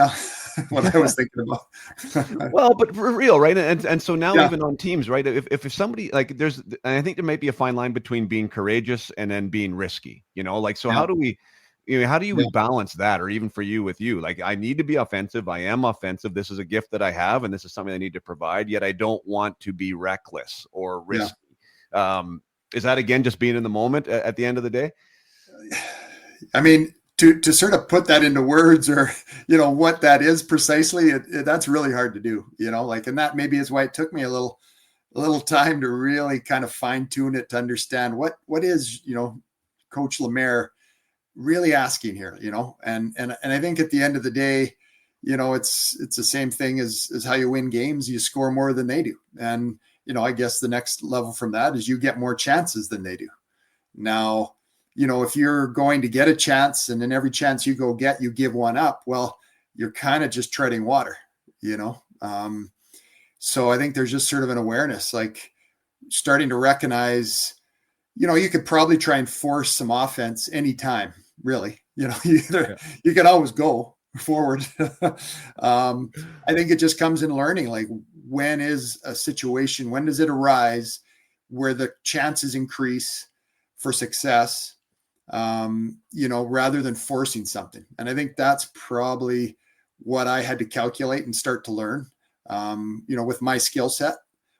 what I was thinking about. Well, but for real, right? And so now Yeah, even on teams, right? If somebody like there's, and I think there might be a fine line between being courageous and then being risky, like so yeah, how do you yeah, balance that? Or even for you with you, like I need to be offensive. I am offensive. This is a gift that I have, and this is something I need to provide. Yet I don't want to be reckless or yeah. risky. Um, is that again just being in the moment at the end of the day? I mean, to sort of put that into words, or what that is precisely, that's really hard to do. Like, and that maybe is why it took me a little time to really kind of fine tune it, to understand what is Coach Lemaire really asking here. And I think at the end of the day, it's the same thing as how you win games. You score more than they do, and I guess the next level from that is you get more chances than they do. Now, if you're going to get a chance and then every chance you go get, you give one up, well, you're kind of just treading water, you know? So I think there's just sort of an awareness, like starting to recognize, you could probably try and force some offense anytime, really. Yeah. You can always go forward. I think it just comes in learning, like when is a situation, when does it arise where the chances increase for success, rather than forcing something. And I think that's probably what I had to calculate and start to learn, with my skill set.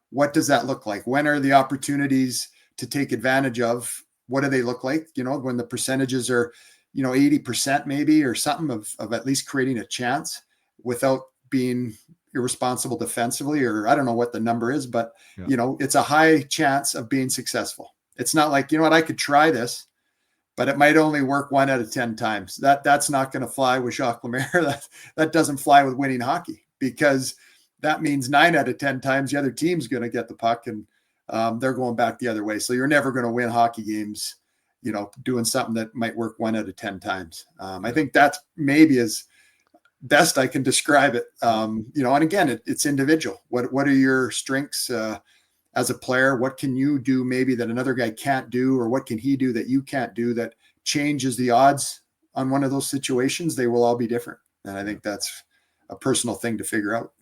What does that look like? When are the opportunities to take advantage of? What do they look like? When the percentages are, 80% maybe, or something of at least creating a chance without being irresponsible defensively, or I don't know what the number is, but Yeah. it's a high chance of being successful. It's not like, I could try this, but it might only work 1 out of 10 times. That's not going to fly with Jacques Lemaire. That doesn't fly with winning hockey, because that means 9 out of 10 times the other team's going to get the puck, and they're going back the other way. So you're never going to win hockey games, doing something that might work 1 out of 10 times. I think that's maybe as best I can describe it. And again, it's individual. What are your strengths as a player? What can you do maybe that another guy can't do, or what can he do that you can't do that changes the odds on one of those situations? They will all be different. And I think that's a personal thing to figure out.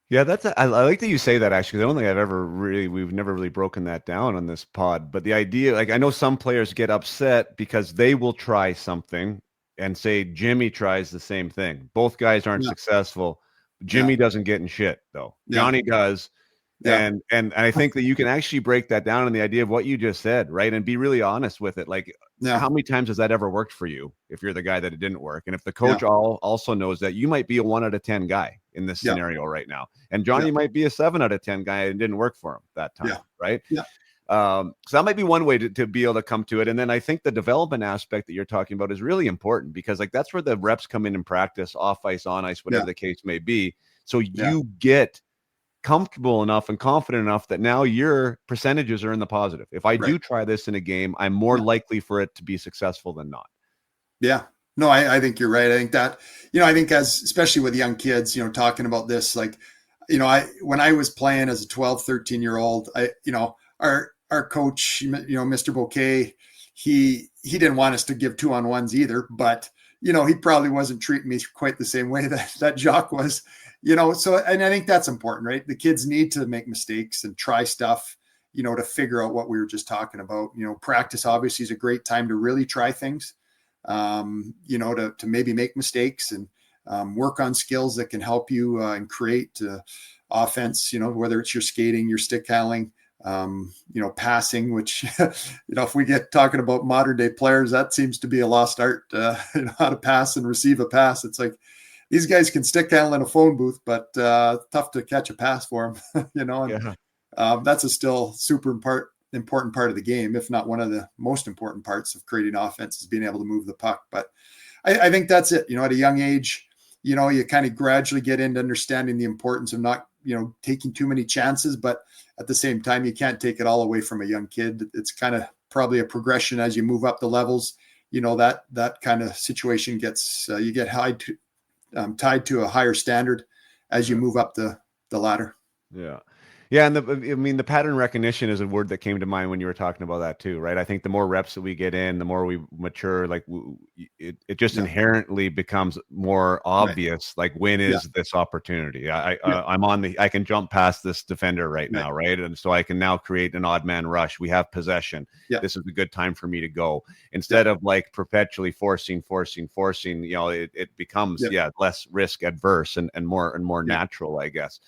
Yeah, I like that you say that actually. 'Cause I don't think we've never really broken that down on this pod. But the idea, like I know some players get upset because they will try something and say Jimmy tries the same thing. Both guys aren't Yeah. successful. Yeah. Jimmy doesn't get in shit though. Yeah. Johnny does. Yeah. And I think that you can actually break that down in the idea of what you just said, right? And be really honest with it. Like Yeah. how many times has that ever worked for you if you're the guy that it didn't work? And if the Yeah. coach also knows that you might be a 1 out of 10 guy in this Yeah. scenario right now, and Yeah. Johnny might be a 7 out of 10 guy and it didn't work for him that time, Yeah. right? Yeah. So that might be one way to be able to come to it. And then I think the development aspect that you're talking about is really important because like that's where the reps come in practice, off ice, on ice, whatever Yeah. the case may be. So Yeah. you get comfortable enough and confident enough that now your percentages are in the positive. If I Right. do try this in a game, I'm more Yeah. likely for it to be successful than not. Yeah. No, I think you're right. I think that, I think especially with young kids, talking about this, like, when I was playing as a 12, 13-year-old, our coach, Mr. Bouquet, he didn't want us to give 2-on-1s either, but, he probably wasn't treating me quite the same way that Jacques was, so, and I think that's important, right? The kids need to make mistakes and try stuff, to figure out what we were just talking about. Practice obviously is a great time to really try things, to maybe make mistakes and work on skills that can help you and create offense, whether it's your skating, your stick handling, passing, which, if we get talking about modern day players, that seems to be a lost art, how to pass and receive a pass. It's like, these guys can stick handle in a phone booth, but tough to catch a pass for them, and that's a still super important part of the game, if not one of the most important parts of creating offense, is being able to move the puck. But I think that's it. At a young age, you kind of gradually get into understanding the importance of not, taking too many chances, but at the same time, you can't take it all away from a young kid. It's kind of probably a progression as you move up the levels. That kind of situation gets, you get tied to a higher standard as you move up the ladder. Yeah. Yeah. And the pattern recognition is a word that came to mind when you were talking about that too, right? I think the more reps that we get in, the more we mature, like it just inherently becomes more obvious. Right. Like, when is this opportunity? I can jump past this defender right now. Right. And so I can now create an odd man rush. We have possession. Yeah. This is a good time for me to go, instead of like perpetually forcing, it becomes, less risk adverse and more natural, I guess.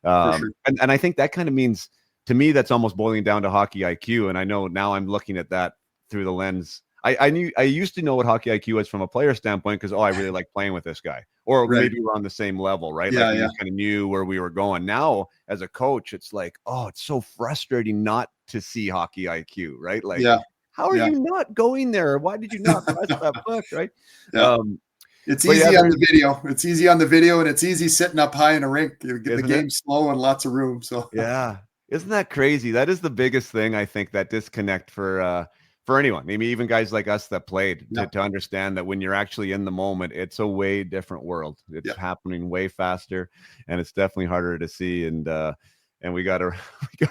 Sure. And I think that kind of means, to me, that's almost boiling down to hockey IQ. And I know now I'm looking at that through the lens. I used to know what hockey IQ was from a player standpoint, because, I really like playing with this guy, or maybe we're on the same level, right? Like, we kind of knew where we were going. Now, as a coach, it's like, it's so frustrating not to see hockey IQ, right? Like, how are you not going there? Why did you not press that puck, right? Yeah. It's easy on the video. It's easy on the video, and it's easy sitting up high in a rink. The game's slow and lots of room. So isn't that crazy? That is the biggest thing, I think, that disconnect for anyone. I mean, even guys like us that played, to understand that when you're actually in the moment, it's a way different world. It's happening way faster, and it's definitely harder to see. And we gotta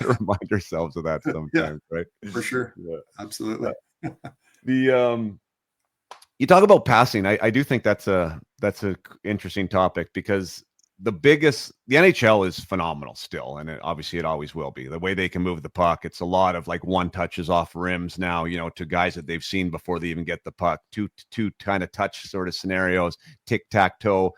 remind ourselves of that sometimes, right? For sure. Yeah. Absolutely. You talk about passing. I do think that's a interesting topic, because the NHL is phenomenal still, and obviously it always will be. The way they can move the puck, it's a lot of like one touches off rims now, to guys that they've seen before they even get the puck. Two kind of touch sort of scenarios, tic-tac-toe.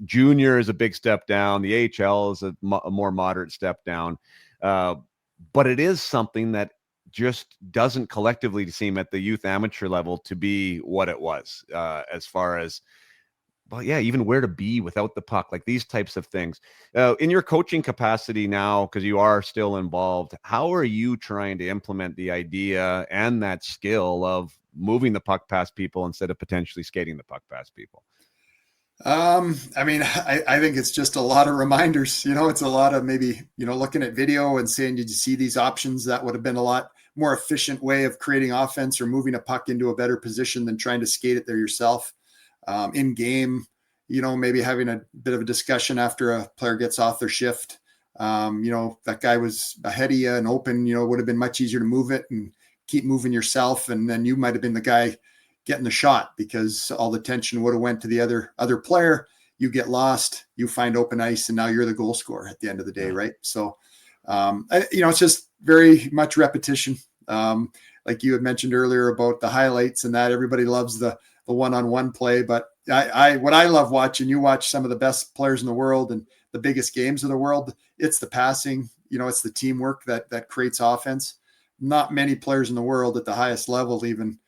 Junior is a big step down. The AHL is a more moderate step down, but it is something that just doesn't collectively seem at the youth amateur level to be what it was, as far as, even where to be without the puck, like these types of things. In your coaching capacity now, because you are still involved, how are you trying to implement the idea and that skill of moving the puck past people instead of potentially skating the puck past people? I think it's just a lot of reminders. It's a lot of maybe, looking at video and saying, did you see these options? That would have been a lot more efficient way of creating offense or moving a puck into a better position than trying to skate it there yourself. In game, maybe having a bit of a discussion after a player gets off their shift. That guy was ahead of you and open, would have been much easier to move it and keep moving yourself. And then you might have been the guy getting the shot, because all the tension would have went to the other player. You get lost, you find open ice, and now you're the goal scorer at the end of the day. Right. So, it's just very much repetition. Like you had mentioned earlier about the highlights and that everybody loves the one-on-one play, but what I love watching, you watch some of the best players in the world and the biggest games of the world. It's the passing, it's the teamwork that creates offense. Not many players in the world at the highest level even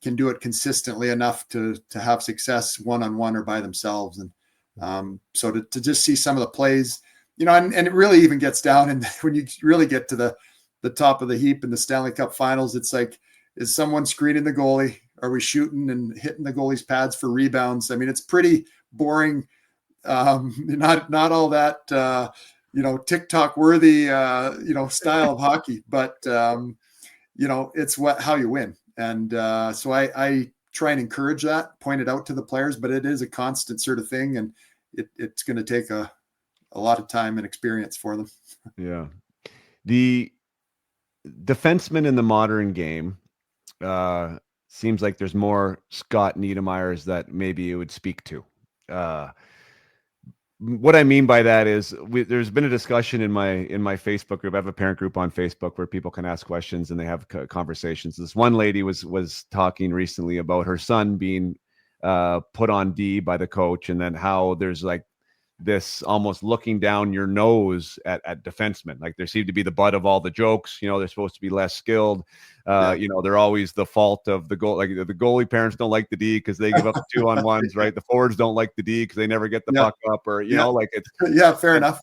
can do it consistently enough to have success one-on-one or by themselves. And so to just see some of the plays, and it really even gets down. And when you really get to the top of the heap in the Stanley Cup finals, it's like, is someone screening the goalie? Are we shooting and hitting the goalie's pads for rebounds? I mean, it's pretty boring. Not all that, TikTok worthy, style of hockey, but it's how you win. And so I try and encourage that, point it out to the players, but it is a constant sort of thing. And it's going to take a lot of time and experience for them. Yeah. The defenseman in the modern game, seems like there's more Scott Niedermeyers that maybe you would speak to. What I mean by that is there's been a discussion in my Facebook group. I have a parent group on Facebook where people can ask questions and they have conversations. This one lady was talking recently about her son being put on D by the coach, and then how there's like this almost looking down your nose at defensemen. Like there seemed to be the butt of all the jokes. They're supposed to be less skilled. They're always the fault of the goal. Like the goalie parents don't like the D because they give up the 2-on-1s, right? The forwards don't like the D because they never get the puck up, or like it's fair enough.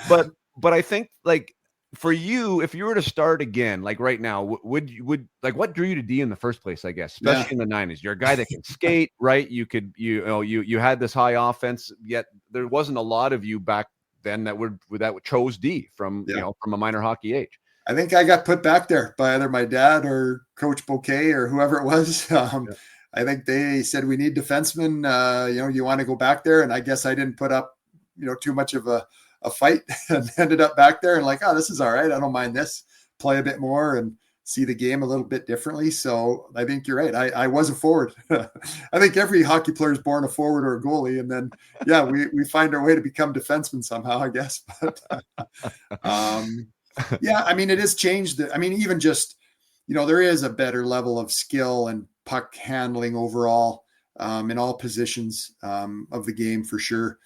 but I think like for you, if you were to start again, like right now, would like what drew you to D in the first place? I guess, especially in the 90s, you're a guy that can skate, right? You could, you had this high offense, yet there wasn't a lot of you back then that chose D from from a minor hockey age. I think I got put back there by either my dad or Coach Bouquet or whoever it was. I think they said we need defensemen. You want to go back there, and I guess I didn't put up too much of a fight and ended up back there and like, oh, this is all right. I don't mind this. Play a bit more and see the game a little bit differently. So I think you're right. I was a forward. I think every hockey player is born a forward or a goalie. And then, we find our way to become defensemen somehow, I guess. But I mean, it has changed. I mean, even just, there is a better level of skill and puck handling overall in all positions of the game for sure.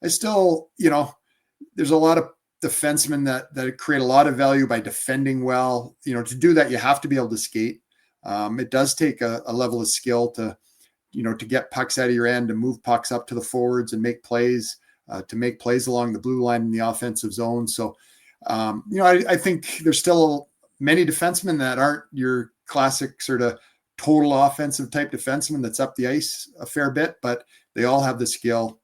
I still, there's a lot of defensemen that create a lot of value by defending well. To do that, you have to be able to skate. It does take a level of skill to get pucks out of your end, to move pucks up to the forwards and make plays, along the blue line in the offensive zone. So, I think there's still many defensemen that aren't your classic sort of total offensive type defenseman that's up the ice a fair bit, but they all have the skill,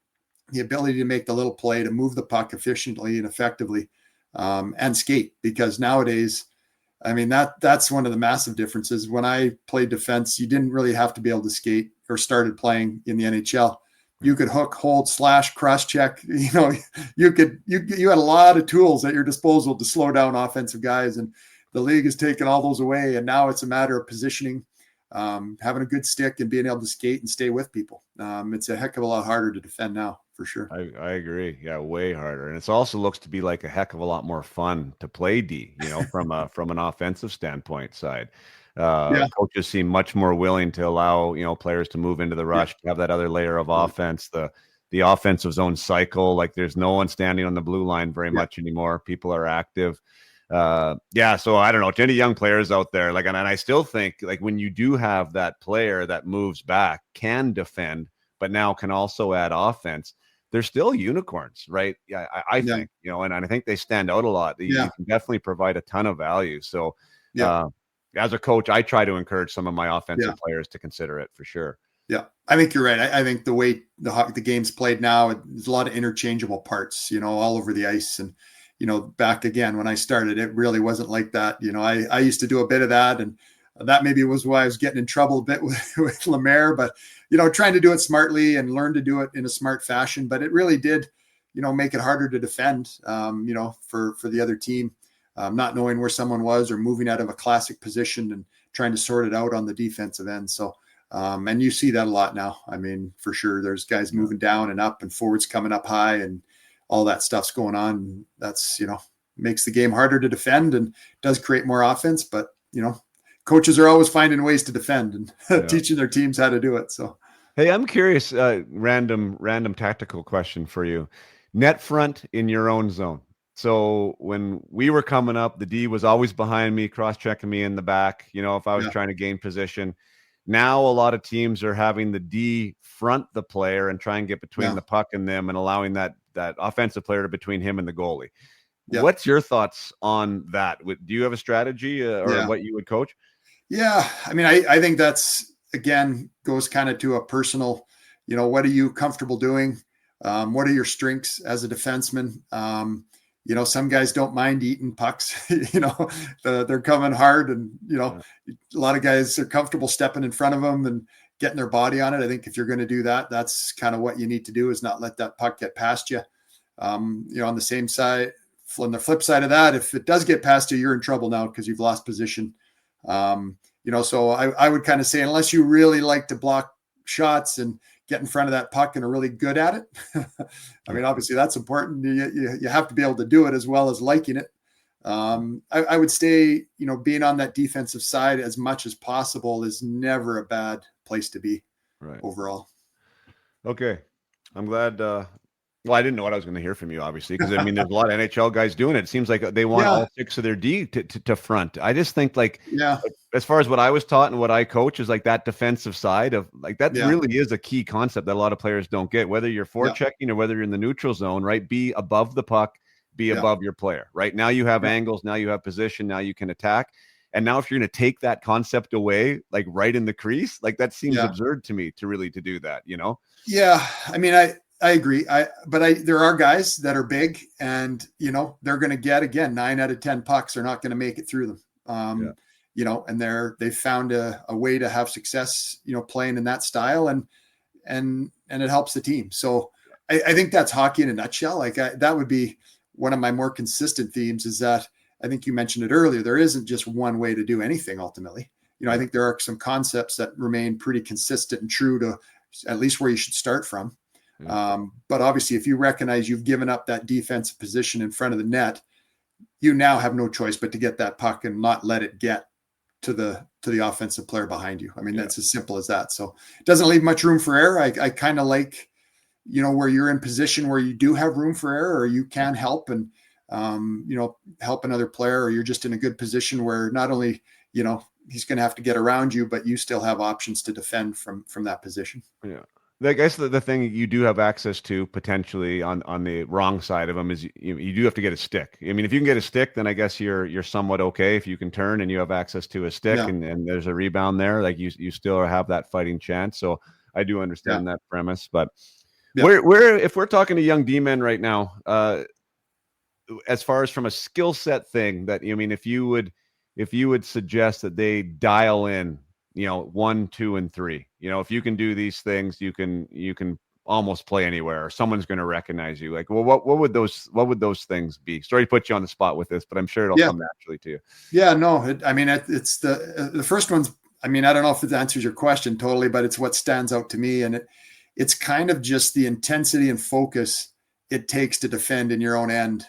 the ability to make the little play, to move the puck efficiently and effectively, and skate. Because nowadays, I mean, that's one of the massive differences. When I played defense, you didn't really have to be able to skate or started playing in the NHL. You could hook, hold, slash, cross check. You had a lot of tools at your disposal to slow down offensive guys, and the league has taken all those away. And now it's a matter of positioning, having a good stick and being able to skate and stay with people. It's a heck of a lot harder to defend now, for sure. I agree. Yeah, way harder. And it also looks to be like a heck of a lot more fun to play D, from an offensive standpoint side. Coaches seem much more willing to allow, players to move into the rush, to have that other layer of offense, the offensive zone cycle. Like there's no one standing on the blue line very much anymore. People are active. So I don't know, to any young players out there, like, and I still think like when you do have that player that moves back, can defend, but now can also add offense, they're still unicorns, right? Yeah, I think, and I think they stand out a lot. You can definitely provide a ton of value. So, as a coach, I try to encourage some of my offensive players to consider it for sure. Yeah, I think you're right. I think the way the game's played now, there's a lot of interchangeable parts, all over the ice. And, back again, when I started, it really wasn't like that. I used to do a bit of that, and that maybe was why I was getting in trouble a bit with Lemaire, but, trying to do it smartly and learn to do it in a smart fashion. But it really did, make it harder to defend, for the other team, not knowing where someone was or moving out of a classic position and trying to sort it out on the defensive end. So, and you see that a lot now. I mean, for sure, there's guys moving down and up and forwards coming up high and all that stuff's going on. That's, makes the game harder to defend and does create more offense. But, coaches are always finding ways to defend and teaching their teams how to do it. So, hey, I'm curious, random tactical question for you. Net front in your own zone. So when we were coming up, the D was always behind me, cross-checking me in the back, if I was trying to gain position. Now a lot of teams are having the D front the player and try and get between the puck and them and allowing that offensive player to between him and the goalie. Yeah. What's your thoughts on that? Do you have a strategy or what you would coach? Yeah. I mean, I think that's, again, goes kind of to a personal, what are you comfortable doing? What are your strengths as a defenseman? Some guys don't mind eating pucks, they're coming hard and, a lot of guys are comfortable stepping in front of them and getting their body on it. I think if you're going to do that, that's kind of what you need to do, is not let that puck get past you. On the same side, on the flip side of that, if it does get past you, you're in trouble now because you've lost position. So I would kind of say, unless you really like to block shots and get in front of that puck and are really good at it. I mean, obviously that's important. You have to be able to do it as well as liking it. I would stay, being on that defensive side as much as possible is never a bad place to be overall. Okay. I'm glad. Well, I didn't know what I was going to hear from you, obviously, because I mean, there's a lot of NHL guys doing it. It seems like they want Yeah, all six of their D to front. I just think like, yeah, as far as what I was taught and what I coach is like that defensive side of like that yeah, really is a key concept that a lot of players don't get. Whether you're yeah, forechecking or whether you're in the neutral zone, right? Be above the puck, be yeah, above your player. Right now, you have yeah, angles. Now you have position. Now you can attack. And now, if you're going to take that concept away, like right in the crease, like that seems yeah. absurd to me to do that. You know? Yeah, I mean, I agree. But there are guys that are big, and they're going to get, again, 9 out of 10 pucks are not going to make it through them. Yeah. And they've found a way to have success, playing in that style, and it helps the team. So I think that's hockey in a nutshell. Like that would be one of my more consistent themes, is that I think you mentioned it earlier. There isn't just one way to do anything ultimately. I think there are some concepts that remain pretty consistent and true to at least where you should start from. But obviously, if you recognize you've given up that defensive position in front of the net, you now have no choice but to get that puck and not let it get to the offensive player behind you. I mean, that's as simple as that. So it doesn't leave much room for error. I kind of like, where you're in position where you do have room for error, or you can help and, help another player, or you're just in a good position where not only, he's going to have to get around you, but you still have options to defend from that position. Yeah. I guess the thing you do have access to potentially on the wrong side of them is you do have to get a stick. I mean, if you can get a stick, then I guess you're somewhat okay. If you can turn and you have access to a stick, Yeah. and there's a rebound there, like you still have that fighting chance. So I do understand that premise. But where if we're talking to young D-men right now, as far as from a skill set thing, that, I mean, if you would suggest that they dial in, 1, 2, and 3, if you can do these things, you can almost play anywhere, or someone's going to recognize you. Like, well, what would those things be? Sorry to put you on the spot with this, but I'm sure it'll come naturally to you. Yeah, no, it's the first one's, I mean, I don't know if it answers your question totally, but it's what stands out to me. And it's kind of just the intensity and focus it takes to defend in your own end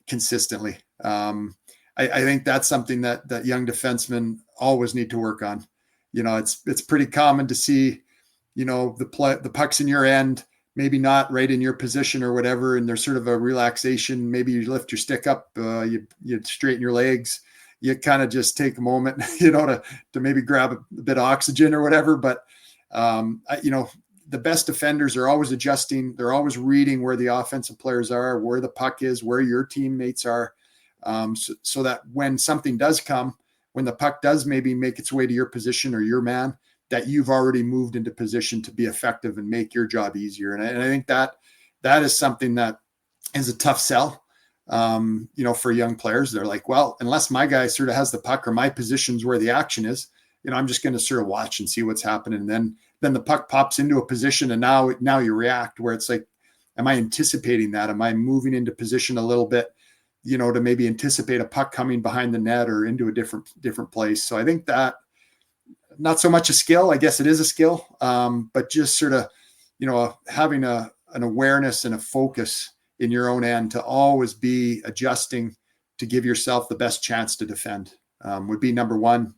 consistently. I think that's something that young defensemen always need to work on. It's pretty common to see, the puck's in your end, maybe not right in your position or whatever, and there's sort of a relaxation. Maybe you lift your stick up, you straighten your legs, you kind of just take a moment, to maybe grab a bit of oxygen or whatever. But the best defenders are always adjusting. They're always reading where the offensive players are, where the puck is, where your teammates are, so that when something does come, when the puck does maybe make its way to your position or your man, that you've already moved into position to be effective and make your job easier. And I think that is something that is a tough sell, for young players. They're like, well, unless my guy sort of has the puck or my position's where the action is, I'm just going to sort of watch and see what's happening. And then the puck pops into a position, and now you react, where it's like, am I anticipating that? Am I moving into position a little bit, to maybe anticipate a puck coming behind the net or into a different place? So I think that, not so much a skill, I guess it is a skill, but just sort of, having an awareness and a focus in your own end to always be adjusting to give yourself the best chance to defend, would be number one.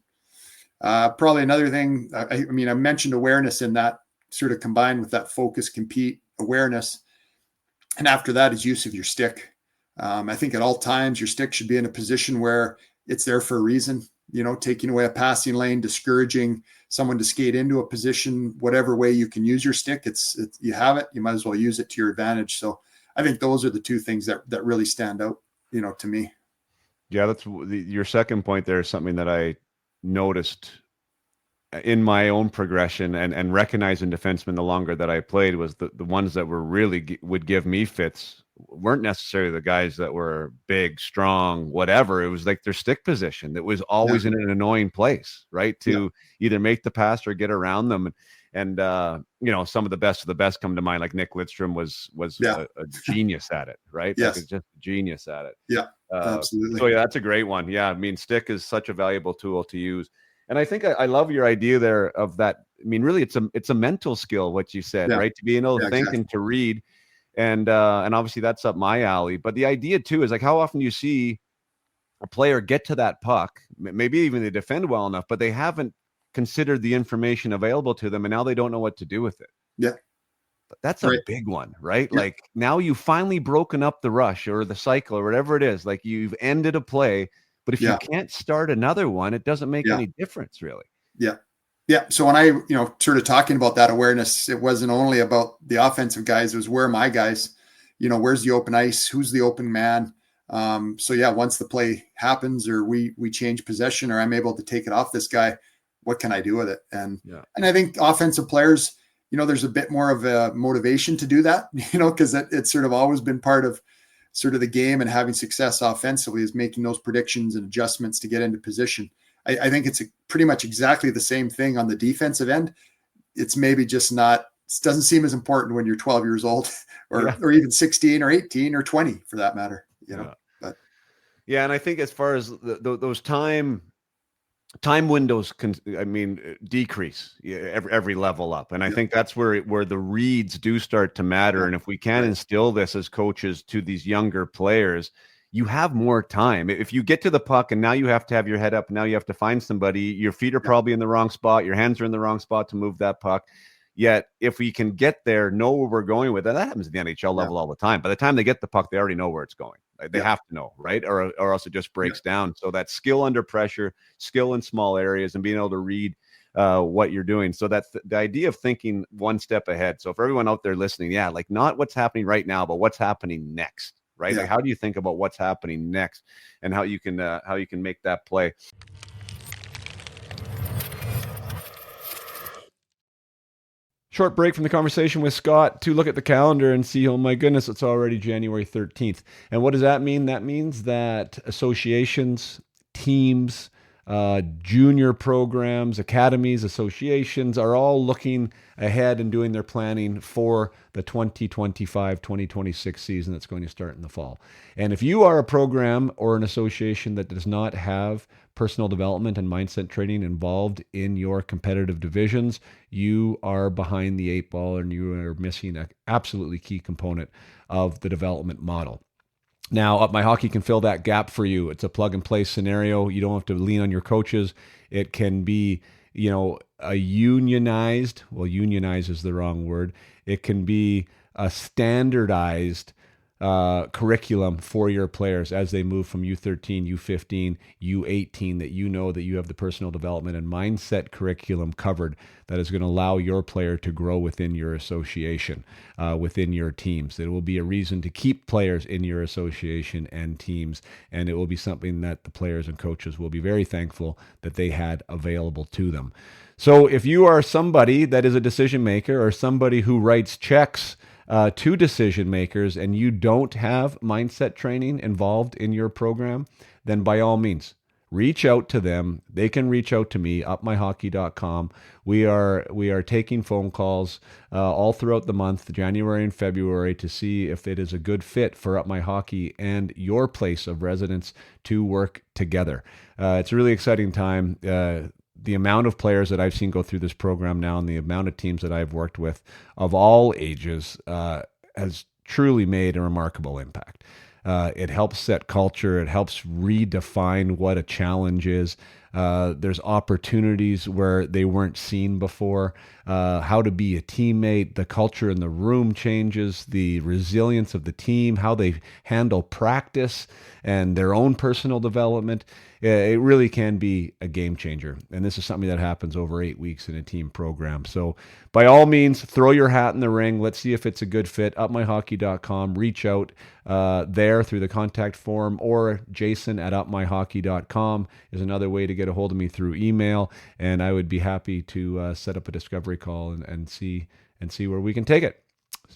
Probably another thing, I mentioned awareness in that, sort of combined with that focus, compete, awareness. And after that is use of your stick. I think at all times your stick should be in a position where it's there for a reason, taking away a passing lane, discouraging someone to skate into a position, whatever way you can use your stick. It's you have it, you might as well use it to your advantage. So I think those are the two things that really stand out, to me. Yeah, that's your second point. There is something that I noticed in my own progression and recognizing defensemen the longer that I played, was the ones that were really would give me fits weren't necessarily the guys that were big, strong, whatever. It was like their stick position that was always in an annoying place, right? To either make the pass or get around them. And some of the best come to mind, like Nick Lidstrom was a genius at it, right? Yes. Like, just a genius at it. Yeah, absolutely. So yeah, that's a great one. Yeah, I mean, stick is such a valuable tool to use. And I think I love your idea there of that. I mean, really, it's a mental skill, what you said, right? To be able to think and to read. And obviously that's up my alley. But the idea too is, like, how often do you see a player get to that puck, maybe even they defend well enough, but they haven't considered the information available to them, and now they don't know what to do with it. Yeah. That's a big one, right? Yeah. Like now you've finally broken up the rush or the cycle or whatever it is. Like you've ended a play, but if you can't start another one, it doesn't make any difference really. Yeah. Yeah. So when I, sort of talking about that awareness, it wasn't only about the offensive guys, it was where are my guys, where's the open ice? Who's the open man? So yeah, once the play happens or we change possession or I'm able to take it off this guy, what can I do with it? And I think offensive players, there's a bit more of a motivation to do that, because it's sort of always been part of sort of the game and having success offensively is making those predictions and adjustments to get into position. I think it's pretty much exactly the same thing on the defensive end. It's maybe just not, it doesn't seem as important when you're 12 years old or even 16 or 18 or 20 for that matter, But and I think as far as those time windows decrease every level up. And I think that's where the reads do start to matter. And if we can instill this as coaches to these younger players, you have more time. If you get to the puck and now you have to have your head up, now you have to find somebody, your feet are probably in the wrong spot, your hands are in the wrong spot to move that puck. Yet if we can get there, know where we're going with it, that happens at the NHL level all the time. By the time they get the puck, they already know where it's going. They have to know, right? Or else it just breaks down. So that skill under pressure, skill in small areas, and being able to read what you're doing. So that's the idea of thinking one step ahead. So for everyone out there listening, like not what's happening right now, but what's happening next, right? Like how do you think about what's happening next and how you can make that play? Short break from the conversation with Scott to look at the calendar and see, oh my goodness, it's already January 13th. And what does that mean? That means that associations, teams, junior programs, academies, associations are all looking ahead and doing their planning for the 2025-2026 season that's going to start in the fall. And if you are a program or an association that does not have personal development and mindset training involved in your competitive divisions, you are behind the eight ball and you are missing an absolutely key component of the development model. Now, Up My Hockey can fill that gap for you. It's a plug-and-play scenario. You don't have to lean on your coaches. It can be, a unionized, unionize is the wrong word. It can be a standardized curriculum for your players as they move from U13, U15, U18, that you have the personal development and mindset curriculum covered that is going to allow your player to grow within your association, within your teams. It will be a reason to keep players in your association and teams, and it will be something that the players and coaches will be very thankful that they had available to them. So if you are somebody that is a decision maker or somebody who writes checks to decision makers and you don't have mindset training involved in your program, then by all means, reach out to them. They can reach out to me, upmyhockey.com. We are taking phone calls all throughout the month, January and February, to see if it is a good fit for Up My Hockey and your place of residence to work together. It's a really exciting time. The amount of players that I've seen go through this program now and the amount of teams that I've worked with of all ages has truly made a remarkable impact. It helps set culture. It helps redefine what a challenge is. There's opportunities where they weren't seen before. How to be a teammate, the culture in the room changes, the resilience of the team, how they handle practice and their own personal development. It really can be a game changer. And this is something that happens over 8 weeks in a team program. So by all means, throw your hat in the ring. Let's see if it's a good fit. Upmyhockey.com. Reach out there through the contact form, or jason@upmyhockey.com is another way to get a hold of me through email. And I would be happy to set up a discovery call and see where we can take it.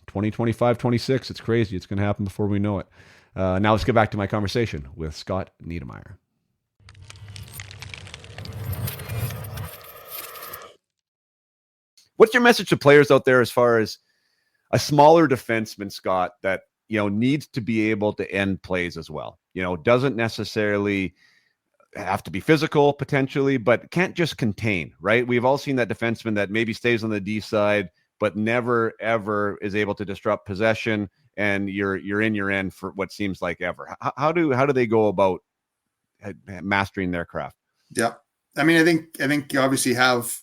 2025-26. It's crazy. It's going to happen before we know it. Now let's get back to my conversation with Scott Niedermeyer. What's your message to players out there as far as a smaller defenseman, Scott, that needs to be able to end plays as well? Doesn't necessarily have to be physical potentially, but can't just contain, right? We've all seen that defenseman that maybe stays on the D side, but never ever is able to disrupt possession, and you're in your end for what seems like ever. How do they go about mastering their craft? Yeah, I think you obviously have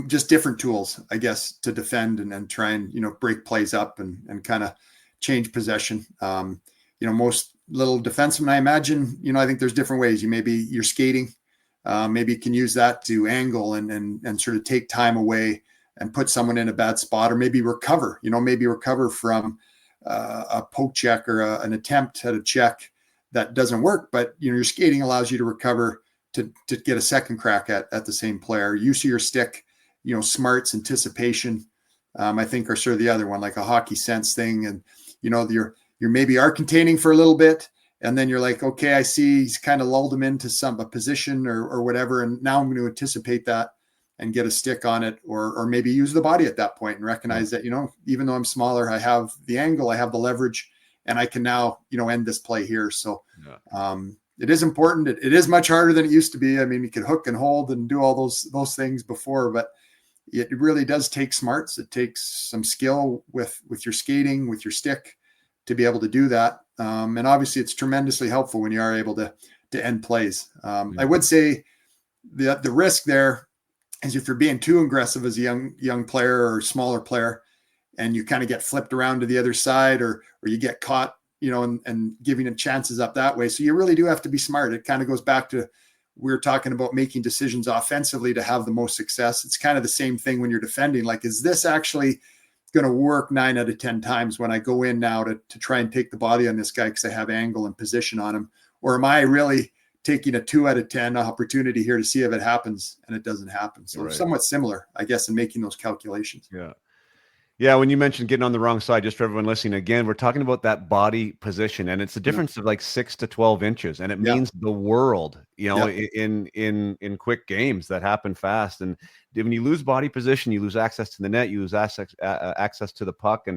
just different tools, I guess, to defend and try and, break plays up and kind of change possession. Most little defensemen, I imagine, I think there's different ways. You're skating. Maybe you can use that to angle and sort of take time away and put someone in a bad spot, or maybe recover, from a poke check or an attempt at a check that doesn't work. But, your skating allows you to recover to get a second crack at the same player. Use of your stick, smarts, anticipation, I think are sort of the other one, like a hockey sense thing. And, you're maybe are containing for a little bit. And then you're like, okay, I see he's kind of lulled him into a position or whatever. And now I'm going to anticipate that and get a stick on it, or maybe use the body at that point and recognize that, even though I'm smaller, I have the angle, I have the leverage, and I can now, end this play here. So it is important. It is much harder than it used to be. I mean, you could hook and hold and do all those things before, but it really does take smarts. It takes some skill with your skating, with your stick, to be able to do that. And obviously it's tremendously helpful when you are able to end plays. I would say the risk there is if you're being too aggressive as a young player or smaller player, and you kind of get flipped around to the other side, or you get caught, and giving them chances up that way. So you really do have to be smart. It kind of goes back to, we were talking about making decisions offensively to have the most success. It's kind of the same thing when you're defending. Like, is this actually going to work 9 out of 10 times when I go in now to try and take the body on this guy because I have angle and position on him? Or am I really taking a 2 out of 10 opportunity here to see if it happens, and it doesn't happen? So somewhat similar, I guess, in making those calculations. Yeah. Yeah, when you mentioned getting on the wrong side, just for everyone listening, again, we're talking about that body position, and it's a difference of like 6 to 12 inches, and it means the world, in quick games that happen fast. And when you lose body position, you lose access to the net, you lose access to the puck,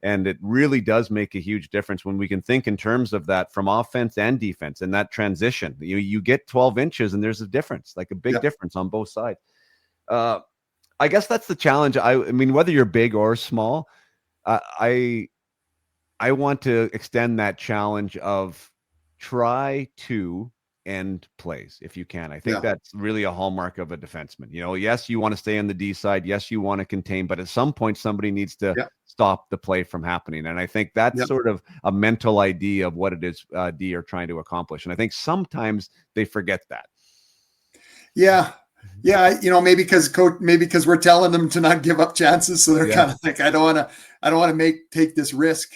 and it really does make a huge difference when we can think in terms of that from offense and defense and that transition. You get 12 inches, and there's a difference, like a big difference on both sides. I guess that's the challenge. I mean, whether you're big or small, I want to extend that challenge of try to end plays if you can. I think that's really a hallmark of a defenseman. Yes, you want to stay on the D side. Yes, you want to contain, but at some point somebody needs to stop the play from happening. And I think that's sort of a mental idea of what it is D are trying to accomplish. And I think sometimes they forget that. Yeah. Yeah, maybe because we're telling them to not give up chances, so they're kind of like, I don't want to take this risk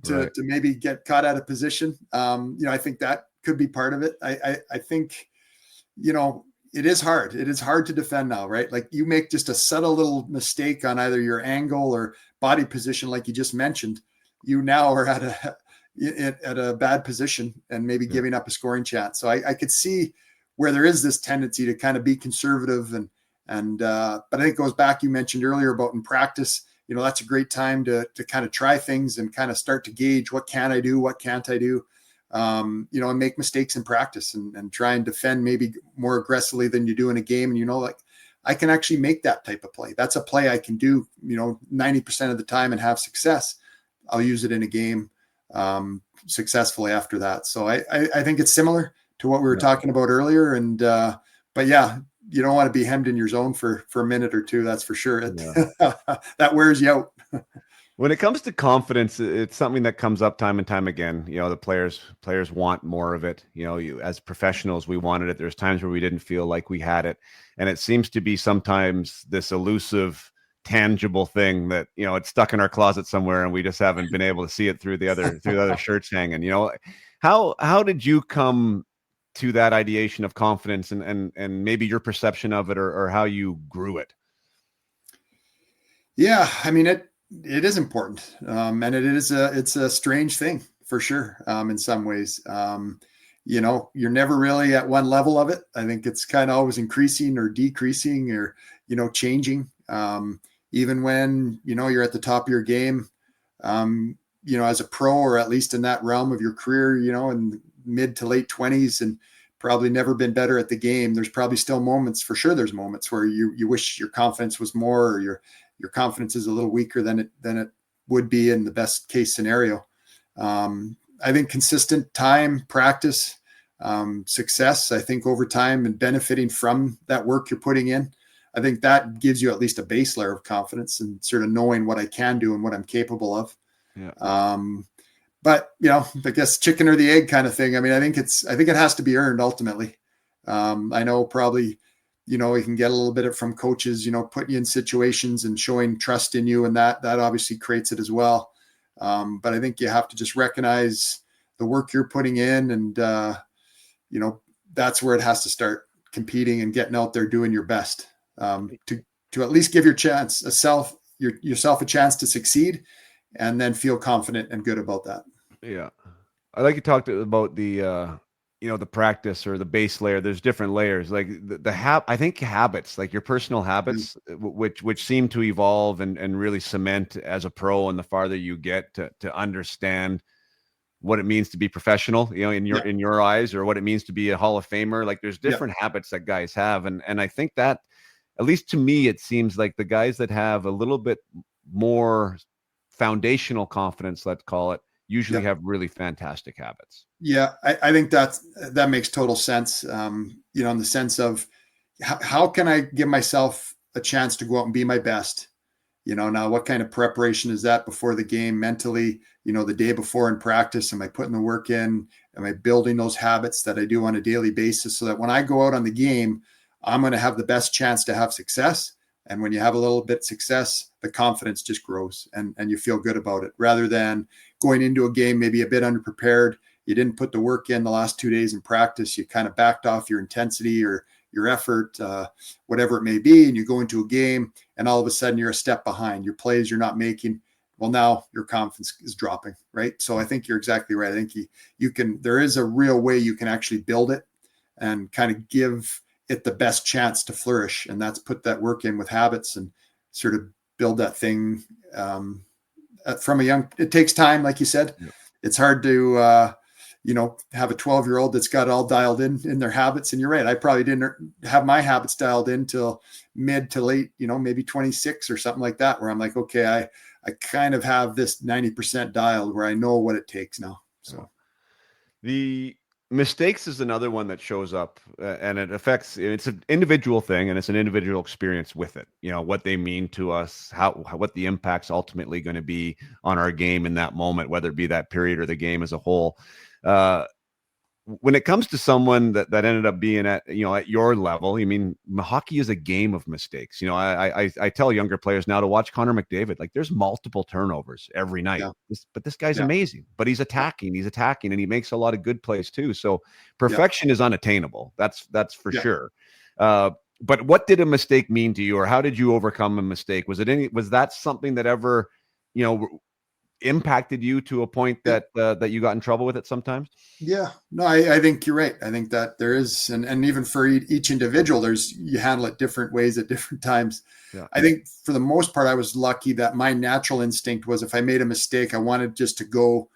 to maybe get caught out of position. I think that could be part of it. I think, it is hard. It is hard to defend now, right? Like, you make just a subtle little mistake on either your angle or body position, like you just mentioned, you now are at a bad position and maybe giving up a scoring chance. So I could see where there is this tendency to kind of be conservative but I think it goes back, you mentioned earlier about in practice, that's a great time to kind of try things and kind of start to gauge, what can I do? What can't I do? And make mistakes in practice and try and defend maybe more aggressively than you do in a game. And, like, I can actually make that type of play. That's a play I can do, 90% of the time and have success. I'll use it in a game successfully after that. So I think it's similar to what we were talking about earlier. And, but yeah, you don't want to be hemmed in your zone for a minute or two. That's for sure. That wears you out. When it comes to confidence, it's something that comes up time and time again. The players want more of it. You, as professionals, we wanted it. There's times where we didn't feel like we had it. And it seems to be sometimes this elusive, tangible thing that, it's stuck in our closet somewhere and we just haven't been able to see it through the other shirts hanging. How did you come to that ideation of confidence and maybe your perception of it or how you grew it? Yeah, I mean, it is important. And it's a strange thing for sure. In some ways, you're never really at one level of it. I think it's kind of always increasing or decreasing or, changing. Even when, you're at the top of your game, as a pro, or at least in that realm of your career, in mid to late 20s and probably never been better at the game. There's probably still moments, for sure. There's moments where you wish your confidence was more, or your confidence is a little weaker than it would be in the best case scenario. I think consistent time, practice, success, I think over time, and benefiting from that work you're putting in, I think that gives you at least a base layer of confidence and sort of knowing what I can do and what I'm capable of. Yeah. But I guess chicken or the egg kind of thing. I mean, I think it has to be earned ultimately. I know probably, you can get a little bit from coaches, putting you in situations and showing trust in you, and that obviously creates it as well. But I think you have to just recognize the work you're putting in, and that's where it has to start, competing and getting out there doing your best, to at least give yourself a chance to succeed, and then feel confident and good about that. Yeah. I like you talked about the the practice or the base layer. There's different layers. Like I think habits, like your personal habits, which seem to evolve and really cement as a pro, and the farther you get to understand what it means to be professional, in your eyes, or what it means to be a Hall of Famer. Like there's different habits that guys have. And I think that, at least to me, it seems like the guys that have a little bit more foundational confidence, let's call it, usually have really fantastic habits. Yeah, I think that makes total sense. In the sense of how can I give myself a chance to go out and be my best? Now what kind of preparation is that before the game mentally, the day before in practice? Am I putting the work in? Am I building those habits that I do on a daily basis so that when I go out on the game, I'm going to have the best chance to have success? And when you have a little bit of success, the confidence just grows and you feel good about it, rather than going into a game maybe a bit underprepared. You didn't put the work in the last 2 days in practice. You kind of backed off your intensity or your effort, whatever it may be. And you go into a game and all of a sudden you're a step behind. Your plays you're not making. Well, now your confidence is dropping, right? So I think you're exactly right. I think there is a real way you can actually build it and kind of give it the best chance to flourish. And that's put that work in with habits and sort of build that thing from a young, it takes time. Like you said, It's hard to, have a 12-year-old that's got it all dialed in their habits. And you're right. I probably didn't have my habits dialed in till mid to late, maybe 26 or something like that, where I'm like, okay, I kind of have this 90% dialed where I know what it takes now. So the mistakes is another one that shows up, and it's an individual thing, and it's an individual experience with it. What they mean to us, what the impact's ultimately going to be on our game in that moment, whether it be that period or the game as a whole. When it comes to someone that ended up being at your level, hockey is a game of mistakes. I tell younger players now to watch Connor McDavid. Like there's multiple turnovers every night, but this guy's amazing, but he's attacking, and he makes a lot of good plays too. So perfection is unattainable. That's for sure. But what did a mistake mean to you, or how did you overcome a mistake? Was that something that ever, impacted you to a point that you got in trouble with it sometimes? Yeah, no, I think you're right. I think that there is, and even for each individual, you handle it different ways at different times. Yeah. I think for the most part, I was lucky that my natural instinct was, if I made a mistake, I wanted just to go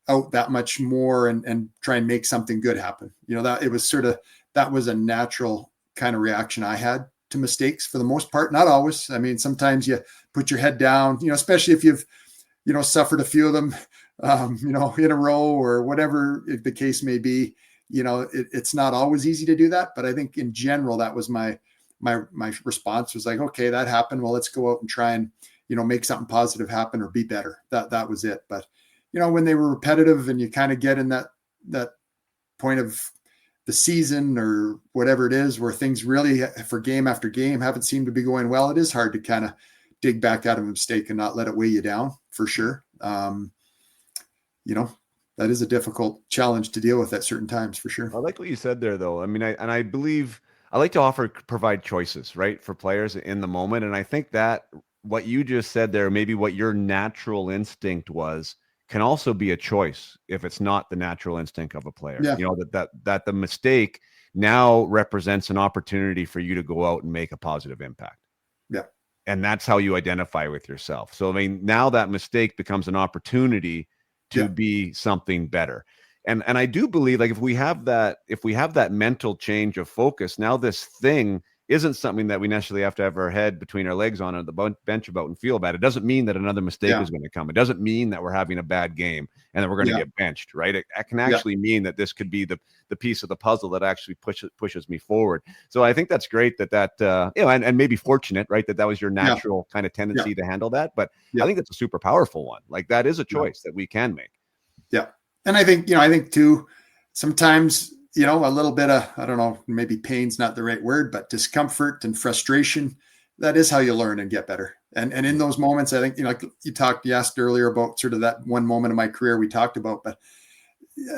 out that much more and try and make something good happen. That it was that was a natural kind of reaction I had to mistakes for the most part. Not always. Sometimes you put your head down, especially if you've suffered a few of them, in a row or whatever the case may be. It's not always easy to do that, but I think in general, that was my response was like, okay, that happened. Well, let's go out and try and, make something positive happen or be better. That was it. But, when they were repetitive and you kind of get in that point of the season or whatever it is, where things really for game after game haven't seemed to be going well, it is hard to kind of dig back out of a mistake and not let it weigh you down, for sure. That is a difficult challenge to deal with at certain times, for sure. I like what you said there, though. I believe I like to provide choices, right, for players in the moment. And I think that what you just said there, maybe what your natural instinct was, can also be a choice if it's not the natural instinct of a player. Yeah. That the mistake now represents an opportunity for you to go out and make a positive impact. Yeah. And that's how you identify with yourself. So, now that mistake becomes an opportunity to be something better. And I do believe, like, if we have that mental change of focus, now this thing isn't something that we necessarily have to have our head between our legs on the bench about and feel bad. It doesn't mean that another mistake is going to come. It doesn't mean that we're having a bad game and that we're going to get benched, right? It can actually mean that this could be the piece of the puzzle that actually pushes me forward. So I think that's great that and maybe fortunate, right? That was your natural kind of tendency to handle that. But I think that's a super powerful one. Like that is a choice that we can make. Yeah. And I think too, sometimes, a little bit of, I don't know, maybe pain's not the right word, but discomfort and frustration, that is how you learn and get better. And in those moments, I think, like you asked earlier about sort of that one moment of my career we talked about, but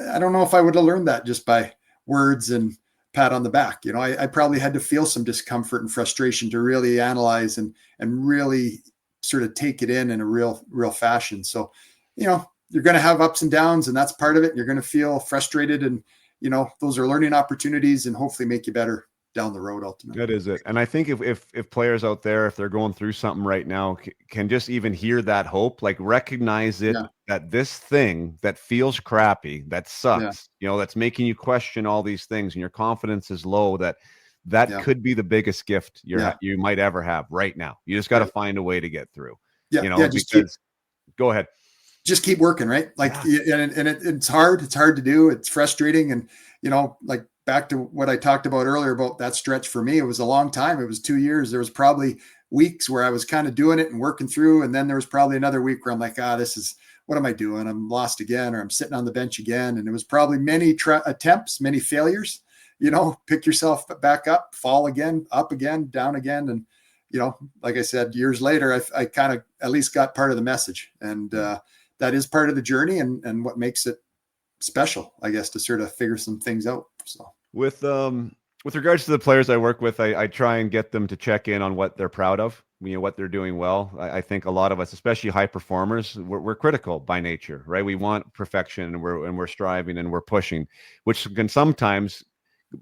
I don't know if I would have learned that just by words and pat on the back. I probably had to feel some discomfort and frustration to really analyze and really sort of take it in a real fashion. So, you're going to have ups and downs, and that's part of it. You're going to feel frustrated, and those are learning opportunities and hopefully make you better down the road ultimately. That is it. And I think if players out there, if they're going through something right now, can just even hear that hope, like recognize it, that this thing that feels crappy, that sucks, that's making you question all these things and your confidence is low, that could be the biggest gift you might ever have right now. You just got to find a way to get through, go ahead. Just keep working, right? Like, it's hard. It's hard to do. It's frustrating. And, like back to what I talked about earlier about that stretch for me, it was a long time. It was 2 years. There was probably weeks where I was kind of doing it and working through. And then there was probably another week where I'm like, what am I doing? I'm lost again, or I'm sitting on the bench again. And it was probably many attempts, many failures, pick yourself back up, fall again, up again, down again. And, like I said, years later, I kind of at least got part of the message. And, that is part of the journey and what makes it special, I guess, to sort of figure some things out. So with regards to the players I work with, I try and get them to check in on what they're proud of, what they're doing well. I think a lot of us, especially high performers, we're critical by nature, right? We want perfection and we're striving and we're pushing, which can sometimes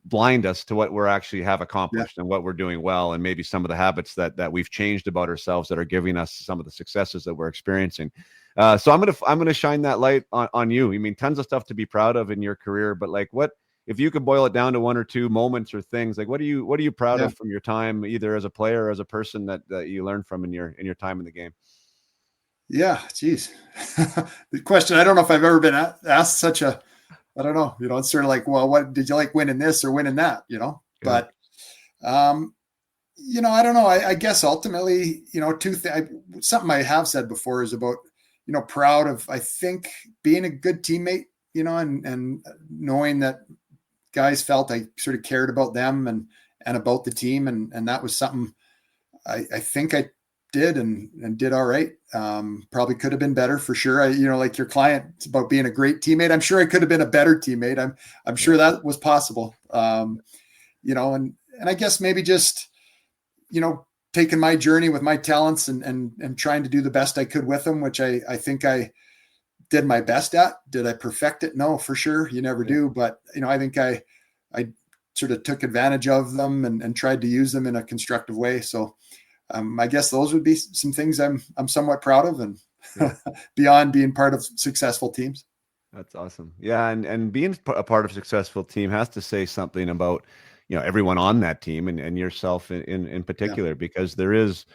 blind us to what we're actually have accomplished and what we're doing well, and maybe some of the habits that we've changed about ourselves that are giving us some of the successes that we're experiencing. So I'm gonna shine that light on you. I mean, tons of stuff to be proud of in your career, but like, what if you could boil it down to one or two moments or things? Like, what are you proud of from your time, either as a player or as a person that you learned from in your time in the game? Yeah, geez, the question. I don't know if I've ever been asked such a. I don't know. It's sort of like, well, what did you like winning this or winning that? But I don't know. I guess ultimately, something I have said before is about, proud of, I think, being a good teammate, and knowing that guys felt I sort of cared about them and about the team. And that was something I think I did and did all right. Probably could have been better for sure. Like your client, it's about being a great teammate. I'm sure I could have been a better teammate. I'm sure that was possible. And I guess maybe just, taking my journey with my talents and trying to do the best I could with them, which I think I did my best at. Did I perfect it? No, for sure. You never do. But, I think I sort of took advantage of them and tried to use them in a constructive way. So I guess those would be some things I'm somewhat proud of, and beyond being part of successful teams. That's awesome. Yeah. And being a part of a successful team has to say something about, everyone on that team and yourself in particular, because there is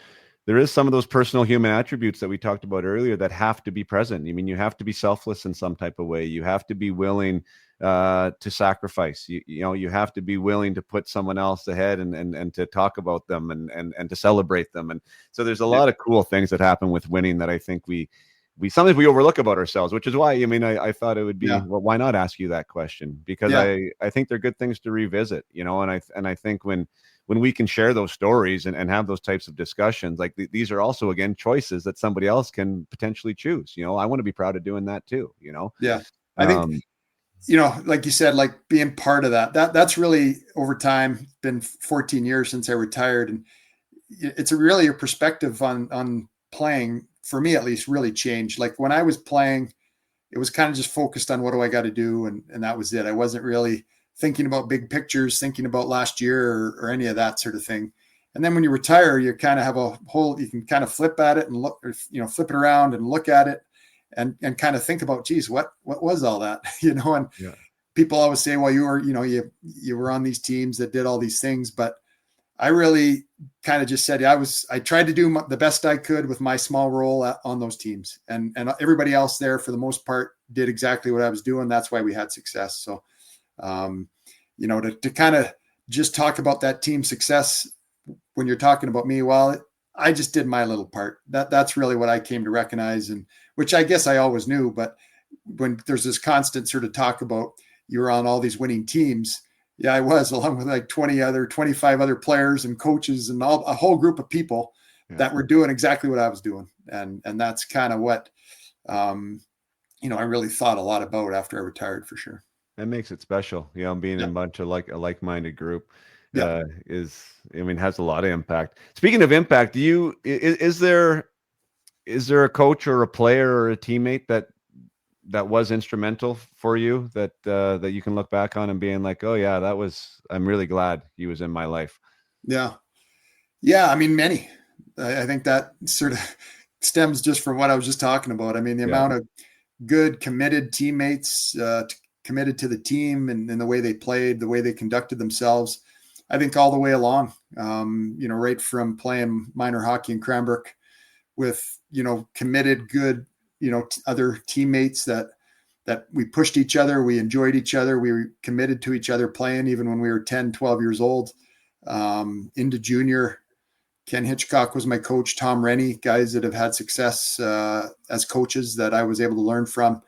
some of those personal human attributes that we talked about earlier that have to be present. I mean, you have to be selfless in some type of way. You have to be willing to sacrifice. You have to be willing to put someone else ahead and to talk about them and to celebrate them. And so there's a lot of cool things that happen with winning that I think we sometimes we overlook about ourselves, which is why, I thought it would be, well, why not ask you that question? Because I think they're good things to revisit, and I think when we can share those stories and have those types of discussions, like these are also, again, choices that somebody else can potentially choose. I want to be proud of doing that too, Yeah. I think, like you said, like being part of that's really over time been 14 years since I retired. And it's really a perspective on playing, for me at least, really changed. Like when I was playing, it was kind of just focused on what do I got to do. And that was it. I wasn't really thinking about big pictures, thinking about last year or any of that sort of thing. And then when you retire, you kind of have you can kind of flip at it and look, or, flip it around and look at it and kind of think about, geez, what was all that? And people always say, well, you were on these teams that did all these things, but I really kind of just said, I tried to do the best I could with my small role on those teams, and everybody else there for the most part did exactly what I was doing. That's why we had success. So, to kind of just talk about that team success when you're talking about me, well, I just did my little part. That's really what I came to recognize, and which I guess I always knew, but when there's this constant sort of talk about you're on all these winning teams. Yeah, I was, along with like 25 other players and coaches and a whole group of people that were doing exactly what I was doing. And that's kind of what, I really thought a lot about after I retired, for sure. That makes it special. Being in a bunch of a like-minded group Yeah. has a lot of impact. Speaking of impact, is there a coach or a player or a teammate that was instrumental for you that you can look back on and being like, oh yeah, I'm really glad he was in my life? Yeah. I mean, many. I think that sort of stems just from what I was just talking about. I mean, the amount of good, committed teammates, committed to the team and the way they played, the way they conducted themselves. I think all the way along, right from playing minor hockey in Cranbrook with, committed, good, other teammates that we pushed each other. We enjoyed each other. We were committed to each other playing, even when we were 10, 12 years old. Into junior, Ken Hitchcock was my coach, Tom Rennie, guys that have had success as coaches that I was able to learn from.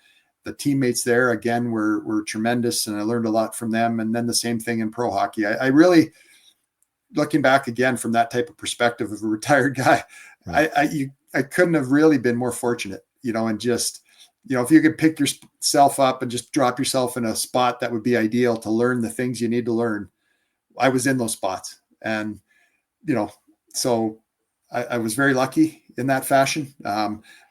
The teammates there, again, were tremendous, and I learned a lot from them. And then the same thing in pro hockey. I really, looking back again from that type of perspective of a retired guy, right. I couldn't have really been more fortunate, and just, if you could pick yourself up and just drop yourself in a spot that would be ideal to learn the things you need to learn. I was in those spots, and, so I was very lucky in that fashion.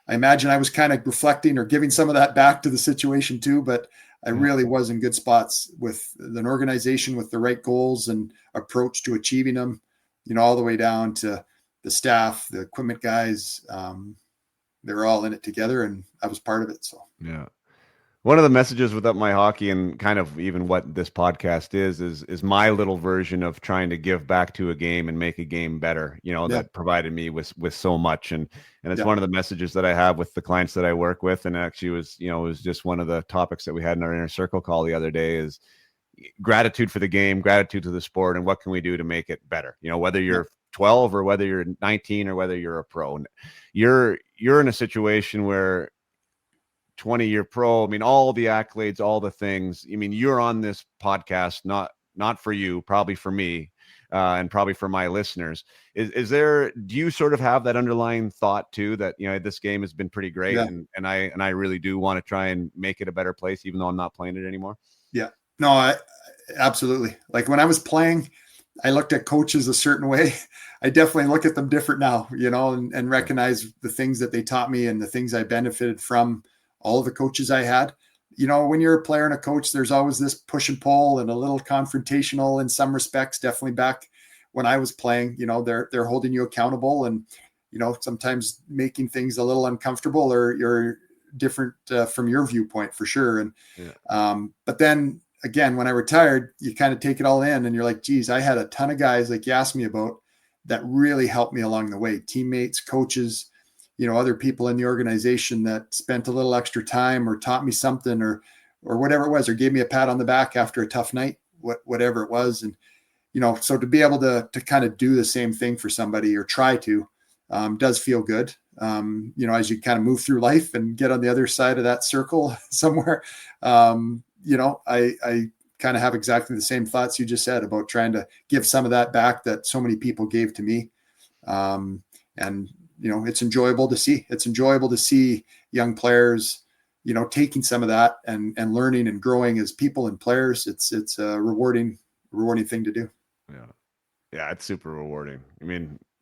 I imagine I was kind of reflecting or giving some of that back to the situation too, but I really was in good spots with an organization with the right goals and approach to achieving them, all the way down to the staff, the equipment guys. They were all in it together, and I was part of it. So, yeah. One of the messages with Up My Hockey, and kind of even what this podcast is my little version of trying to give back to a game and make a game better, that provided me with so much. And it's one of the messages that I have with the clients that I work with. And actually it was just one of the topics that we had in our inner circle call the other day is gratitude for the game, gratitude to the sport, and what can we do to make it better? Whether you're 12 or whether you're 19 or whether you're a pro, and you're in a situation where 20-year pro, all the accolades, all the things. You're on this podcast, not for you, probably for me, and probably for my listeners. Do you sort of have that underlying thought too, that, this game has been pretty great, and I really do want to try and make it a better place, even though I'm not playing it anymore? Yeah, no, I absolutely. Like when I was playing, I looked at coaches a certain way. I definitely look at them different now, and recognize the things that they taught me and the things I benefited from all of the coaches I had. When you're a player and a coach, there's always this push and pull and a little confrontational in some respects. Definitely back when I was playing, they're holding you accountable and, sometimes making things a little uncomfortable or you're different from your viewpoint for sure. And, but then again, when I retired, you kind of take it all in and you're like, geez, I had a ton of guys like you asked me about that really helped me along the way. Teammates, coaches, other people in the organization that spent a little extra time or taught me something or whatever it was, or gave me a pat on the back after a tough night, whatever it was. And, so to be able to kind of do the same thing for somebody or try to, does feel good. As you kind of move through life and get on the other side of that circle somewhere, I kind of have exactly the same thoughts you just said about trying to give some of that back that so many people gave to me. And, it's enjoyable to see. It's enjoyable to see young players, taking some of that and learning and growing as people and players. It's a rewarding thing to do. Yeah. Yeah. It's super rewarding.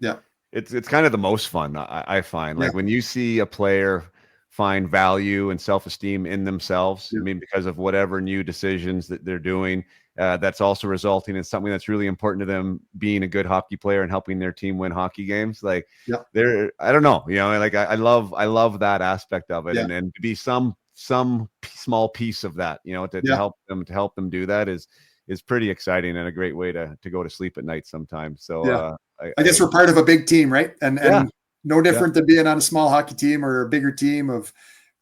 Yeah. It's kind of the most fun I find. Like when you see a player find value and self-esteem in themselves, because of whatever new decisions that they're doing, that's also resulting in something that's really important to them, being a good hockey player and helping their team win hockey games. Like I don't know, I love that aspect of it, and to be some small piece of that, to help them do that is is pretty exciting and a great way to go to sleep at night sometimes. So Yeah. I guess we're part of a big team, right? Yeah. And no different than being on a small hockey team or a bigger team of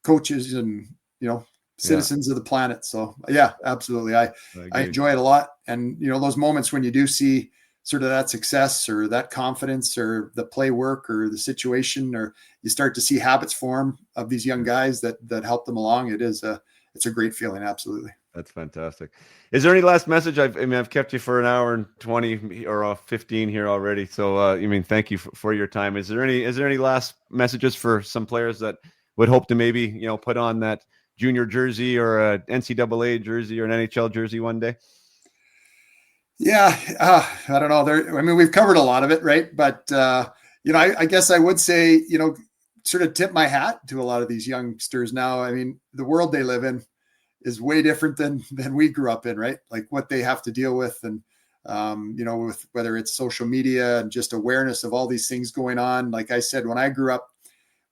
coaches and, citizens of the planet. So yeah, absolutely. I enjoy it a lot. And, those moments when you do see sort of that success or that confidence or the play work or the situation, or you start to see habits form of these young guys that help them along. It's a great feeling. Absolutely. That's fantastic. Is there any last message? I've kept you for an hour and 20 or 15 here already. So, thank you for your time. Is there any last messages for some players that would hope to maybe, put on that junior jersey or a NCAA jersey or an NHL jersey one day? Yeah. I don't know. We've covered a lot of it, right? But, I guess I would say, sort of tip my hat to a lot of these youngsters now. The world they live in is way different than we grew up in, right? Like what they have to deal with, and with whether it's social media and just awareness of all these things going on. Like I said, when I grew up,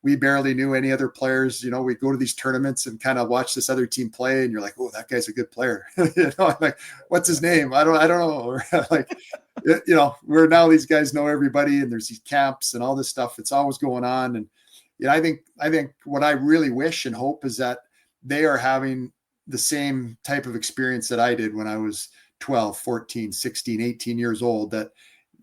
we barely knew any other players. We'd go to these tournaments and kind of watch this other team play, and you're like, oh, that guy's a good player. Like, what's his name? I don't know. Or like, where now these guys know everybody, and there's these camps and all this stuff. It's always going on. And I think what I really wish and hope is that they are having the same type of experience that I did when I was 12, 14, 16, 18 years old, that,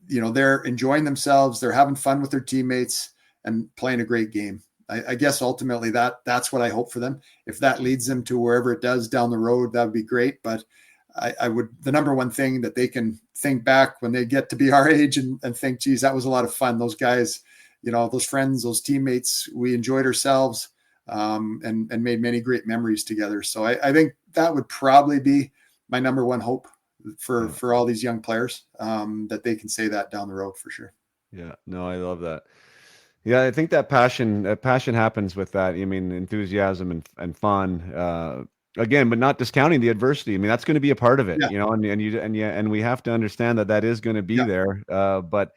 they're enjoying themselves. They're having fun with their teammates and playing a great game. I guess ultimately that's what I hope for them. If that leads them to wherever it does down the road, that would be great. But the number one thing that they can think back when they get to be our age and think, geez, that was a lot of fun. Those guys, those friends, those teammates, we enjoyed ourselves. And made many great memories together. So I think that would probably be my number one hope for all these young players, that they can say that down the road for sure. Yeah, no, I love that. Yeah, I think that passion happens with that. Enthusiasm and fun. Again, but not discounting the adversity. That's going to be a part of it, Yeah. and we have to understand that is going to be there. But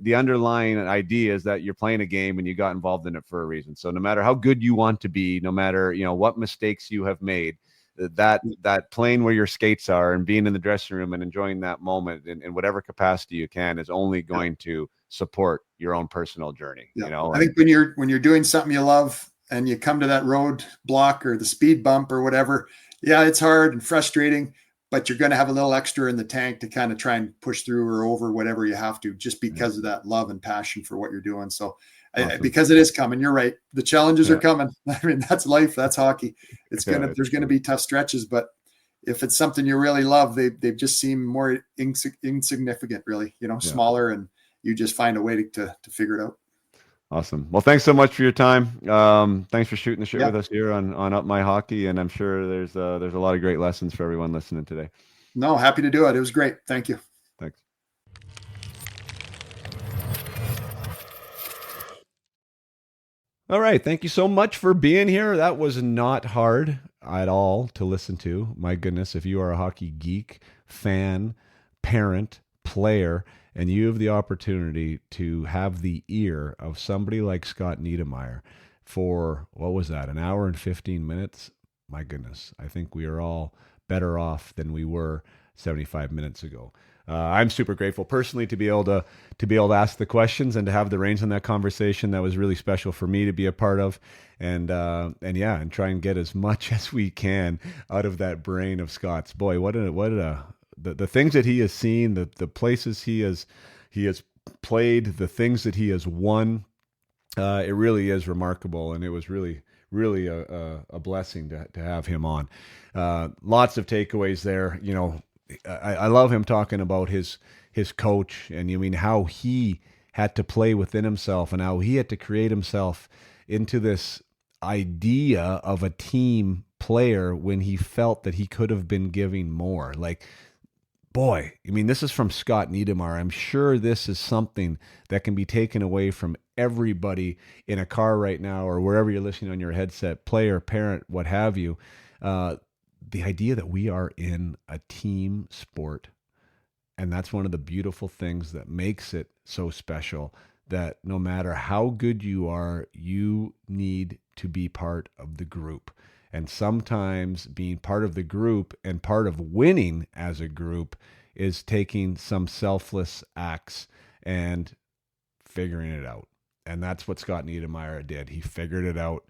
the underlying idea is that you're playing a game and you got involved in it for a reason. So no matter how good you want to be, no matter, what mistakes you have made, that playing where your skates are and being in the dressing room and enjoying that moment in whatever capacity you can is only going to support your own personal journey. I think when you're doing something you love and you come to that road block or the speed bump or whatever, it's hard and frustrating, but you're going to have a little extra in the tank to kind of try and push through or over whatever you have to, just because of that love and passion for what you're doing. So awesome. Because it is coming, you're right. The challenges are coming. That's life. That's hockey. There's going to be tough stretches, but if it's something you really love, they just seem more insignificant, really, smaller, and you just find a way to figure it out. Awesome. Well, thanks so much for your time. Thanks for shooting the shit with us here on Up My Hockey, and I'm sure there's a lot of great lessons for everyone listening today. No, happy to do it. It was great. Thank you. Thanks. All right. Thank you so much for being here. That was not hard at all to listen to. My goodness, if you are a hockey geek, fan, parent, player, and you have the opportunity to have the ear of somebody like Scott Niedermeyer for, what was that, an hour and 15 minutes? My goodness, I think we are all better off than we were 75 minutes ago. I'm super grateful personally to be able to ask the questions and to have the reins on that conversation. That was really special for me to be a part of, and try and get as much as we can out of that brain of Scott's. Boy, the things that he has seen, the places he has played, the things that he has won. It really is remarkable, and it was really a blessing to have him on. Lots of takeaways there. I love him talking about his coach, and how he had to play within himself and how he had to create himself into this idea of a team player when he felt that he could have been giving more. Like, boy, this is from Scott Niedermeyer. I'm sure this is something that can be taken away from everybody in a car right now or wherever you're listening on your headset, player, parent, what have you. The idea that we are in a team sport. And that's one of the beautiful things that makes it so special, that no matter how good you are, you need to be part of the group. And sometimes being part of the group and part of winning as a group is taking some selfless acts and figuring it out. And that's what Scott Niedermeyer did. He figured it out.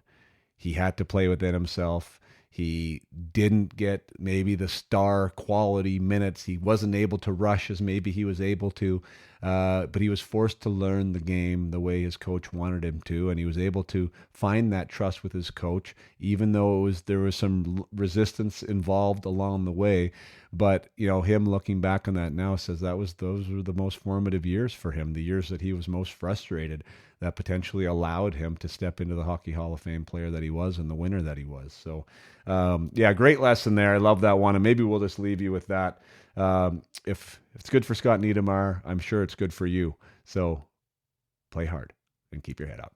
He had to play within himself. He didn't get maybe the star quality minutes. He wasn't able to rush as maybe he was able to, but he was forced to learn the game the way his coach wanted him to, and he was able to find that trust with his coach, even though there was some resistance involved along the way. But him looking back on that now says those were the most formative years for him, the years that he was most frustrated, that potentially allowed him to step into the Hockey Hall of Fame player that he was and the winner that he was. So, great lesson there. I love that one. And maybe we'll just leave you with that. If it's good for Scott Niedermeyer, I'm sure it's good for you. So play hard and keep your head up.